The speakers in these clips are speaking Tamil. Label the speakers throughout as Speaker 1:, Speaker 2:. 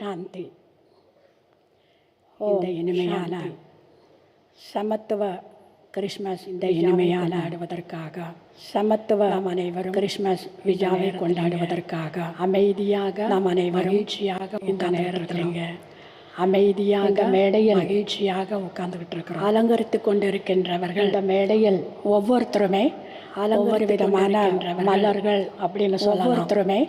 Speaker 1: சாந்தி. இந்த இனிமையான சமத்துவ கிறிஸ்மஸ் இந்த இனிமையான ஆடுவதற்காக சமத்துவ நாம் அனைவரும் கிறிஸ்மஸ் விழாவை கொண்டாடுவதற்காக அமைதியாக நாம் அனைவரும் மகிழ்ச்சியாக இந்த நேரத்தில் அமைதியாக மேடையில் மகிழ்ச்சியாக உட்கார்ந்துக்கிட்டு இருக்கிறோம். அலங்கரித்து கொண்டிருக்கின்றவர்கள் இந்த மேடையில் ஒவ்வொருத்தருமே ஒவ்வொரு விதமான மலர்கள் அப்படின்னு சொல்லலாம். ஒவ்வொருத்தருமே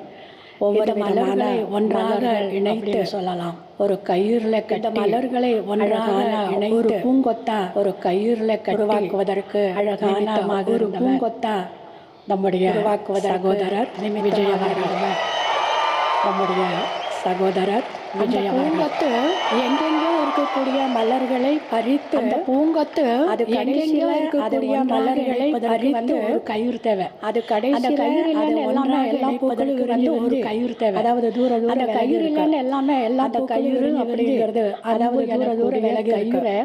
Speaker 1: ஒவ்வொரு மலர்களை ஒன்றாக இணைத்து சொல்லலாம். ஒரு கயிறில் கட்ட மலர்களை ஒன்றாக இணைத்து ஒரு பூங்கொத்தா ஒரு கயிறில் உருவாக்குவதற்கு அழகான ஒரு பூங்கொத்தா நம்முடைய சகோதரர் விஜய் அவர்கள் நம்முடைய சகோதரர் விஜய் பூங்கொத்து எங்கெங்கோ இருக்கக்கூடிய மலர்களை பறித்து அந்த பூங்கொத்து அது எங்கெங்கோ இருக்கக்கூடிய மலர்களை பறித்து ஒரு கயிறு தேவை. அது கடைசி எல்லா பூக்களுக்கு வந்து ஒரு கயிறு தேவை. அதாவது தூர அந்த கயிறுல எல்லாமே எல்லா கயிறு அப்படிங்கிறது அதாவது தூர விலகி கயிறு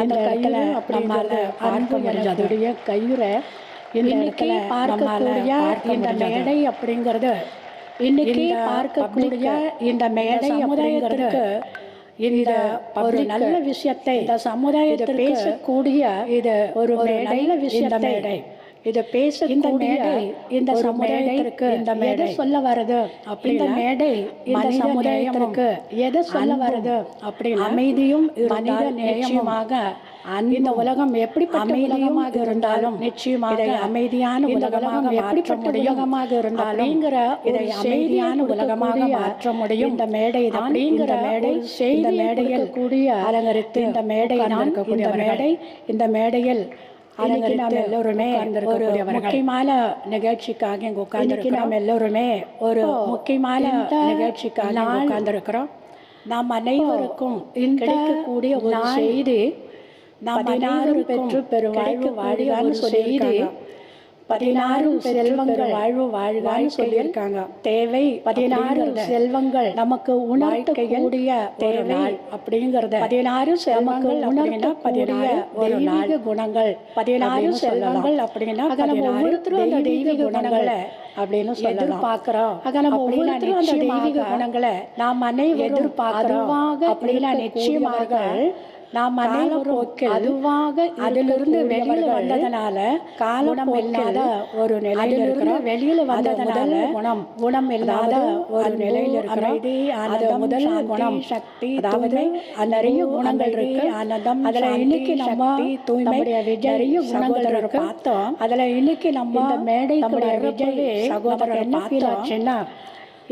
Speaker 1: அந்த கயிறு அப்படிங்கிறது பார்க்க முடியாதுடைய கயிறை இன்னைக்கு பார்க்கக்கூடிய இந்த மேடை அப்படிங்கிறது இன்னைக்கு பார்க்கக்கூடிய இந்த மேடை சமுதாயத்திற்கு இந்த ஒரு நல்ல விஷயத்தை இந்த சமுதாயத்தை பேசக்கூடிய இது ஒரு நல்ல விஷயத்தை இதை பேச இந்த மேடை இந்த சமுதாயத்திற்கு இந்த மேடை சொல்ல வருது அப்படி இந்த மேடை இந்த சமுதாயத்திற்கு எதை சொல்ல வருது அப்படி அமைதியும் மனித நேயமாக இந்த உலகம் எப்படிப்பட்ட உலகமாக இருந்தாலும் நிச்சயமாக அமைதியான உலகமாக எப்படிப்பட்ட உலகமாக இருந்தாலும் இதை அமைதியான உலகமாக மாற்ற முடியும். இந்த மேடை தான் இந்த மேடை செய்த மேடையில் கூடிய அலங்கரித்து இந்த மேடை இருக்கக்கூடிய மேடை இந்த மேடையில் நாம் எல்லோருமே ஒரு முக்கியமான நிகழ்ச்சிக்காக இங்கே உட்கார்ந்து நாம் எல்லோருமே ஒரு முக்கியமான நிகழ்ச்சிக்காக உட்கார்ந்துருக்கிறோம். நாம் அனைவருக்கும் கிடைக்கக்கூடிய ஒரு செய்தி நாம் 16 பெற்று பெருவாழ்வு வாழ்வான்னு செய்தி 16 செல்வங்கள் வாழ்வு வாழ்வான்னு சொல்லியிருக்காங்க. தேவை 16 செல்வங்கள் நமக்கு உணர்த்தக்கூடிய தேவை அப்படிங்கிறத 16 செல்வங்கள் உணர்த்தக்கூடிய தெய்வீக குணங்கள் 16 செல்வங்கள் அப்படின்னா ஒவ்வொருத்தரும் அந்த தெய்வீக குணங்களை அப்படின்னு எதிர்பார்க்கிறோம். நம்ம ஒவ்வொருத்தரும் அந்த தெய்வீக குணங்களை நாம் அனைவரும் எதிர்பார்க்கிறோம் அப்படின்னா நிச்சயமாக நாம் அனைவரும் அதுவாக அதிலிருந்து வெளியில் வந்ததனால காலம் இல்லாத ஒரு நிலையில் இருக்கிறோம். வெளியில் வந்ததனால குணம் இல்லாத ஒரு நிலையில் இருக்கிறோம். அது முதல் குணம் சக்தி அதாவது நிறைய குணங்கள் இருக்கு. ஆனந்தம் அதுல இன்னைக்கு நம்ம தூய்மை நிறைய குணங்கள் இருக்கு பார்த்தோம். அதுல இன்னைக்கு நம்ம இந்த மேடை விஜய் சகோதரர் என்ன ஃபீல் ஆச்சுன்னா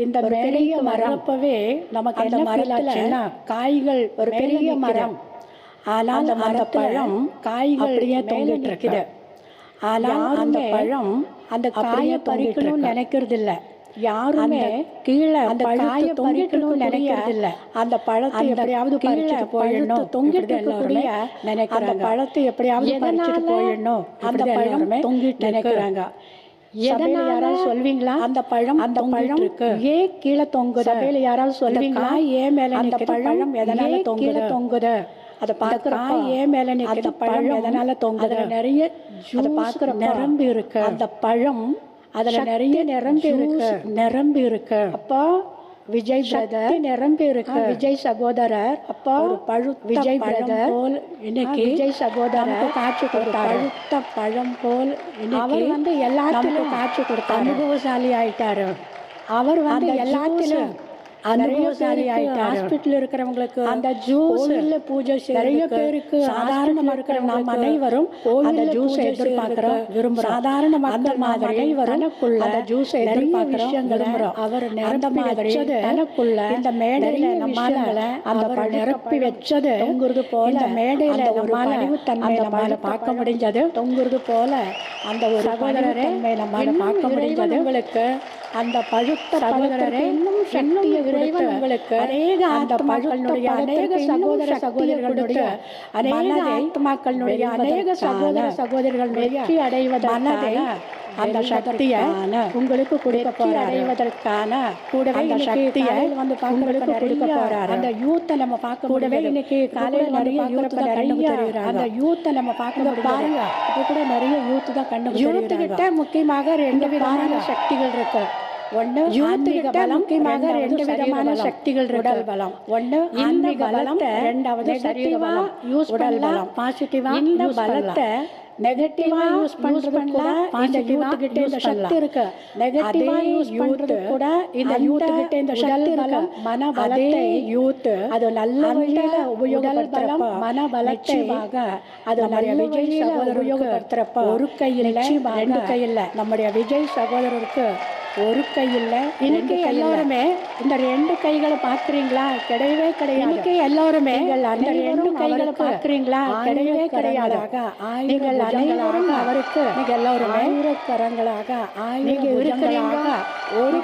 Speaker 1: இந்த பெரிய மரப்பவே நமக்கு அந்த மரத்துல காய்கள் ஒரு பெரிய மரம் ஆனால் அந்த பழம் காய்கள் அப்படியே தொங்கிட்டு இருக்குது. ஆனால் அந்த பழம் அந்த காயை பறிக்கணும்னு நினைக்கிறது இல்லை. யாருமே கீழே அந்த காயை பறிக்கணும்னு நினைக்கிறது இல்லை. அந்த பழத்தை எப்படியாவது பறிச்சுட்டு போயிடணும் தொங்கிட்டு இருக்கக்கூடிய நினைக்கிறாங்க. அந்த பழத்தை எப்படியாவது பறிச்சுட்டு போயிடணும் அந்த பழம் தொங்கிட்டு நினைக்கிறாங்க. யாராவது சொல்வீங்களா அந்த பழம் இருக்கு ஏன் கீழே தொங்குது? சபையில யாராவது சொல்வீங்களா ஏன் மேல அந்த பழம் எதனால தொங்குது? அதை பார்க்குறப்ப ஏன் மேலே அந்த பழம் எதனால தொங்குது? நிறைய அதை பார்க்குற நிரம்பி இருக்கு அந்த பழம். அதில் நிறைய நிரம்பி இருக்கு. அப்போ விஜய் பிரதர் நிரம்பி இருக்கு. விஜய் சகோதரர் அப்போ விஜய் பிரதர் போல் இன்னைக்கு விஜய் சகோதரர் காட்சி கொடுத்தார். பழுத்த பழம் போல் அவர் வந்து எல்லாத்திலும் காட்சி கொடுத்தார். அனுபவசாலி ஆயிட்டாரு. அவர் வந்து எல்லாத்திலும் அனுபவசாலி ஆயிட்டாரு. ஹாஸ்பிட்டல் இருக்கிறவங்களுக்கு அந்த ஜூஸ் பூஜை நிறைய பேருக்கு சாதாரணமா இருக்கிற நாம் அனைவரும் அந்த ஜூஸ் எதிர்பார்க்கிறோம் விரும்புறோம். சாதாரண மக்கள் மாதிரி அனைவருக்குள்ள அந்த ஜூஸ் எதிர்பார்க்கிறோம் விரும்புறோம். அவர் நிரம்பி வச்சது எனக்குள்ள இந்த மேடையில நம்மால அந்த நிரப்பி வச்சது தொங்குறது போல இந்த மேடையில நம்மால அறிவுத்தன்மை நம்மால பார்க்க முடிஞ்சது தொங்குறது போல அந்த ஒரு சகோதரரை நம்மால பார்க்க முடிஞ்சது. உங்களுக்கு அந்த பழுத்த சகோதரரை இன்னும் சக்தியை இறைவன் உங்களுக்கு அநேக அந்த பழுத்தனுடைய அநேக சகோதர சகோதரிகளுடைய அநேக ஆத்மாக்களுடைய அநேக சகோதர சகோதரிகள் வெற்றி அடைவதற்கான அந்த சக்தியை உங்களுக்கு கொடுக்க போறாரு. அடைவதற்கான கூடவே அந்த சக்தியை வந்து உங்களுக்கு கொடுக்க போறாரு. அந்த யூத்தை நம்ம பார்க்க கூடவே இன்னைக்கு காலையில் நிறைய யூத் நிறைய அந்த யூத்தை நம்ம பார்க்க பாருங்க. இப்போ கூட நிறைய யூத் தான் கண்டு யூத்து கிட்ட முக்கியமாக 2 விதமான சக்திகள் இருக்கு. ஒன்று ஆன்மீக பலம், முக்கியமாக 2 விதமான சக்திகள் உடல் பலம். ஒன்று ஆன்மீக பலம், 2வது சரீர பலம். உடல் பலம் பாசிட்டிவா, இந்த பலத்தை நெகட்டிவா யூஸ் பண்றது கூட இந்த யூத் கிட்ட இந்த சக்தி இருக்கு. நெகட்டிவா யூஸ் பண்றது கூட இந்த யூத் கிட்ட இந்த சக்தி இருக்கு. மன பலத்தை யூத் அது நல்ல வழியில உபயோகப்படுத்துறப்ப, மன பலத்தையாக அது நல்ல வழியில உபயோகப்படுத்துறப்ப ஒரு கையில் 2 கையில் நம்முடைய விஜய் சகோதரருக்கு ஒரு கை இல்லை. இன்னைக்கு எல்லாருமே இந்த 2 கைகளை பார்க்குறீங்களா? கிடையவே கிடையாது. இன்னைக்கு எல்லாருமே அந்த 2 கைகளை பார்க்குறீங்களா? கிடையவே கிடையாதாக. நீங்கள் அனைவரும் அவருக்கு நீங்கள் எல்லாருமே ஆயிரக்கரங்களாக இருக்கிறீங்க.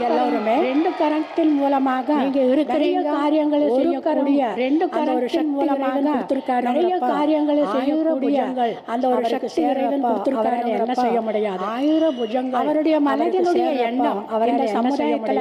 Speaker 1: எல்லாருமே 2 கரத்தின் மூலமாக நீங்க இருக்கிறீங்க. காரியங்களை செய்யக்கூடிய 2 கரத்தின் மூலமாக கொடுத்திருக்காரு. நிறைய காரியங்களை செய்யக்கூடிய அந்த ஒரு சக்தி இறைவன் கொடுத்திருக்காரு. என்ன செய்ய முடியாது. 1000 புஜங்கள் அவருடைய மனதினுடைய எண்ணம் அவருடைய சமுதாயத்தில்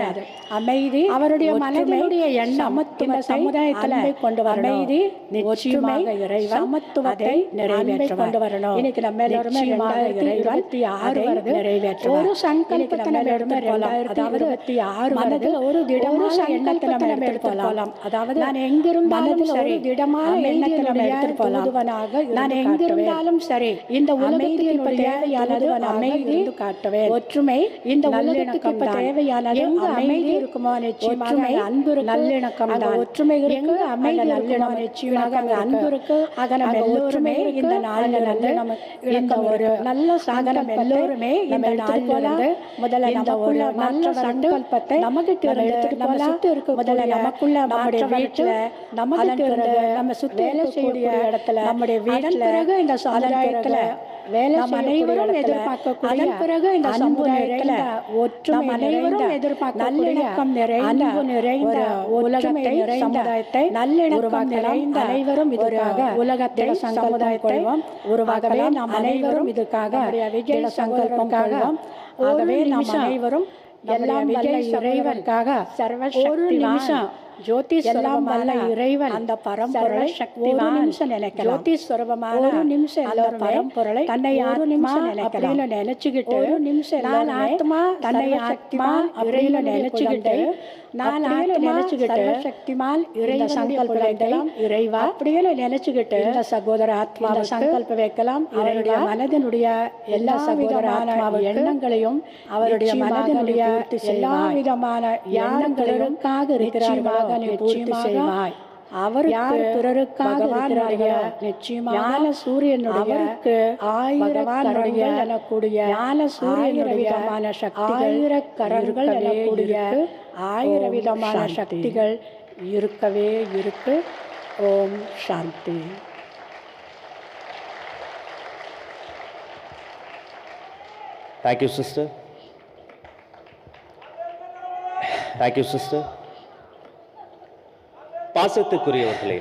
Speaker 1: அமைதி, அவருடைய மனதினுடைய எண்ணம் இந்த சமுதாயத்தில் கொண்டு வர அமைதி, நிச்சயமாக இறைவன் சமத்துவத்தை நிறைவேற்ற கொண்டு வரணும். இன்னைக்கு நம்ம எல்லாருமே 2026 வருது நிறைவேற்ற ஒரு சங்கல்பத்தை நம்ம எடுத்துக்கொள்ளலாம். அதாவது 2026 மனதில் ஒரு திடமான எண்ணத்தை நம்ம எடுத்துக்கொள்ளலாம். அதாவது நான் எங்கிருந்தாலும் சரி திடமான எண்ணத்தை நம்ம எடுத்துக்கொள்ளலாம். நான் எங்கிருந்தாலும் சரி இந்த உலகத்திற்கு தேவையானது அமைதி காட்டுவேன். ஒற்றுமை இந்த உலகத்துக்கு இப்ப தேவையானது எங்க அமைதி இருக்குமோ நிச்சயமாக அன்பு இருக்கு. நல்லிணக்கம் தான். ஒற்றுமை இருக்கு, அமைதி நல்லிணக்கம் நிச்சயமாக அங்க அன்பு இருக்கு. ஆக நம்ம எல்லோருமே இந்த நாளில் இந்த ஒரு நல்ல சாதனம் எல்லோருமே இந்த நாளிலிருந்து முதல்ல இந்த ஒரு நல்ல சங்கல்பத்தை நமக்கு எடுத்துட்டு இருக்க முதல்ல நமக்குள்ள நம்முடைய வீட்டுல நமக்கு நம்ம சுற்றி வேலை செய்யக்கூடிய இடத்துல நம்முடைய வீட்டில் பிறகு இந்த சமுதாயத்துல வேலை அனைவரும் எதிர்பார்க்கக்கூடிய பிறகு இந்த சமுதாயத்துல ஒற்றுமை அனைவரும் எதிர்பார்க்க நல்லிணக்கம் நிறைந்த அன்பு நிறைந்த உலகத்தை சமுதாயத்தை நல்லிணக்கம் நிறைந்த அனைவரும் இதற்காக உலகத்தை சமுதாயத்தை உருவாகவே நாம் அனைவரும் இதற்காக விஜய் சங்கல்பம்காக ஆகவே நாம் அனைவரும் எல்லாம் வல்ல இறைவனுக்காக ஒரு நிமிஷம் ஜோதிஸ்வரம் வல்ல இறைவன் அந்த பரம்பொருளை சக்திவான் நிமிஷம் நினைக்கலாம். ஜோதிஸ்வரமான ஒரு நிமிஷம் அந்த பரம்பொருளை தன்னை ஒரு நிமிஷம் நினைக்கலாம். நினைச்சுக்கிட்டு ஒரு நிமிஷம் நான் ஆத்மா தன்னை ஆத்மா அப்படின்னு நினைச்சுக்கிட்டு நான் நினைச்சுக்கிட்டு சக்திமான் இறைவ சங்கல்பம் இறைவா அப்படியே நினைச்சுக்கிட்டு இந்த சகோதர ஆத்மாவை சங்கல்ப வைக்கலாம். அவருடைய மனதினுடைய எல்லா சகோதர ஆத்மாவ எண்ணங்களையும் அவருடைய மனதினுடைய எல்லா விதமான எண்ணங்களுக்காக இருக்கிறார்களாக நீ பூர்த்தி செய்வாய். அவர் யார் பிறருக்காக நிச்சயமான சூரியனுடைய 1000 எனக்கூடிய ஞான சூரியனுடைய விதமான சக்திகள் 1000 கரங்கள் எனக்கூடிய 1000 விதமான சக்திகள் இருக்கவே இருக்கு. ஓம் சாந்தி.
Speaker 2: Thank you, sister. Thank you, sister. பாசத்துக்குரியவர்களே,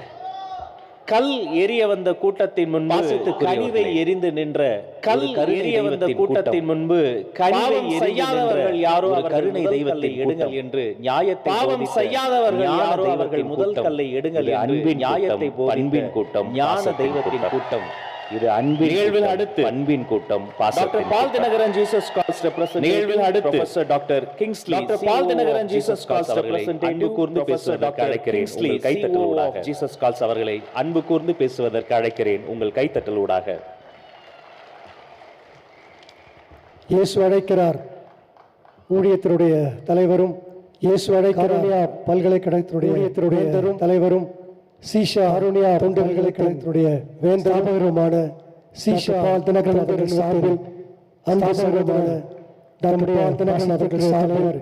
Speaker 2: கல் எரிய வந்த கூட்டத்தின் முன்பு கனிவை எரிந்து நின்ற கல் எரிய வந்த கூட்டத்தின் முன்பு கனிவை செய்யாதவர்கள் யாரோ அவர் கருணை தெய்வத்தை எடுங்கள் என்று நியாயத்தை பாவம் செய்யாதவர்கள் யாரோ அவர்கள் முதல் கல்லை எடுங்கள் என்று நியாயத்தை அன்பின் கூட்டம் ஞான தெய்வத்தின் கூட்டம் இது அன்பின் நிகழ்வில் அடுத்து அன்பின் கூட்டம் டாக்டர் பால் தினகரன் ஜீசஸ் கால்ஸ் ரெப்ரசன்ட் நிகழ்வில் அடுத்து ப்ரொஃபசர் டாக்டர் கிங்ஸ்லி டாக்டர் பால் தினகரன் ஜீசஸ் கால்ஸ் ரெப்ரசன்ட் அன்பு கூர்ந்து பேசுவதற்கு அழைக்கிறேன். உங்கள் கைத்தட்டலூடாக ஜீசஸ் கால்ஸ் அவர்களை அன்பு கூர்ந்து பேசுவதற்கு அழைக்கிறேன். உங்கள் கைத்தட்டலூடாக.
Speaker 3: இயேசு அழைக்கிறார் ஊழியத்தினுடைய தலைவரும் இயேசு அழைக்கிறார் பல்கலைக்கழகத்தினுடைய தலைவரும் சீஷா அருணியா பல்கலைக்கழகத்தினுடைய வேந்தருமான சீஷா பால் தினகரன் அவர்கள் சார்பில் அன்பு சகோதரர் டாக்டர் பால் தினகரன் அவர்கள் சார்பில்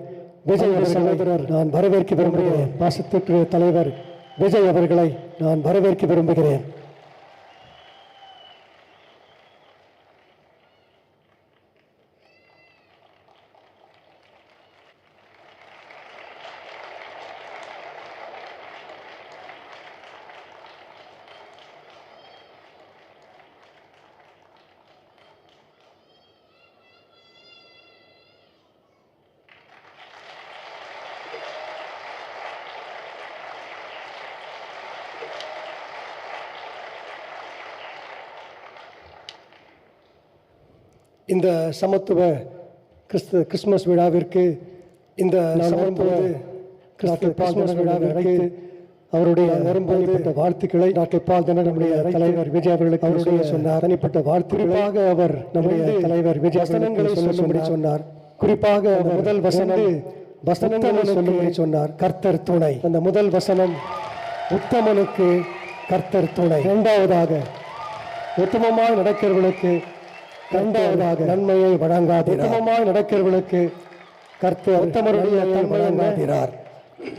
Speaker 3: விஜய் அவர்களை நான் வரவேற்க விரும்புகிறேன். பாசத்திற்குரிய தலைவர் விஜய் அவர்களை நான் வரவேற்க விரும்புகிறேன். இந்த சமத்துவ கிறிஸ்மஸ் விழாவிற்கு இந்த சமத்துவ டாக்டர் பால் விழாவை அழைத்து அவருடைய வரும்போது வாழ்த்துக்களை டாக்டர் பால் நம்முடைய தலைவர் விஜய் அவர்களுக்கு அவருடைய சொன்னார். தனிப்பட்ட வாழ்த்துக்களாக அவர் நம்முடைய தலைவர் விஜய் சொல்லும்படி சொன்னார். குறிப்பாக முதல் வசனங்களை சொல்லும்படி சொன்னார். கர்த்தர் துணை. அந்த முதல் வசனம் உத்தமனுக்கு கர்த்தர் துணை. இரண்டாவதாக உத்தமமாய் நடக்கிறவர்களுக்கு இரண்டாவதாக நன்மையை வழங்காதீர். உத்தமமாய் நடக்கிறவர்களுக்கு கர்த்தர் உத்தமருடைய தன்மையை வழங்காதீரார்.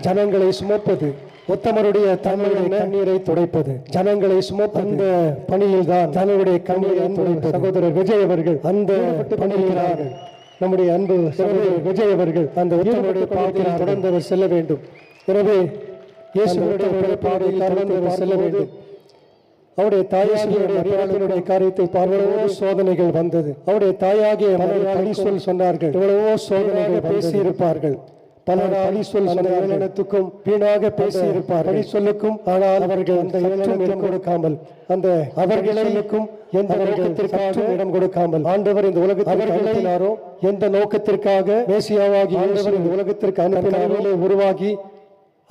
Speaker 3: ஜனங்களை சுமப்பது உத்தமருடைய தன்மையுடைய கண்ணீரை துடைப்பது. ஜனங்களை சுமப்பது அந்த பணியில் தான் தன்னுடைய கண்ணீரை துடைப்பது. சகோதரர் விஜய் அவர்கள் அந்த பணியிலார்கள். நம்முடைய அன்பு சகோதரர் விஜய் அவர்கள் அந்த உத்தமருடைய பாதையில் தொடர்ந்து அவர் செல்ல வேண்டும். எனவே இயேசுவுடைய பாதையில் தொடர்ந்து அவர் செல்ல வேண்டும். அவருடைய தாயாகிய காரியத்தை பார்வையோ சோதனைகள் வந்தது. அவருடைய தாயாகிய பழி சொன்னார்கள். எவ்வளவோ சோதனைகள் பேசியிருப்பார்கள். பலர் பழி ஏளனத்துக்கும் வீணாக பேசியிருப்பார். பழி சொல்லுக்கும். ஆனால் அவர்கள் அந்த இடம் கொடுக்காமல் அந்த அவர்களுக்கும் எந்த நோக்கத்திற்காக இடம் கொடுக்காமல் ஆண்டவர் இந்த உலகத்திற்கு அனுப்பினாரோ எந்த நோக்கத்திற்காக மேசியாவாகி ஆண்டவர் இந்த உலகத்திற்கு அனுப்பினாரோ உருவாகி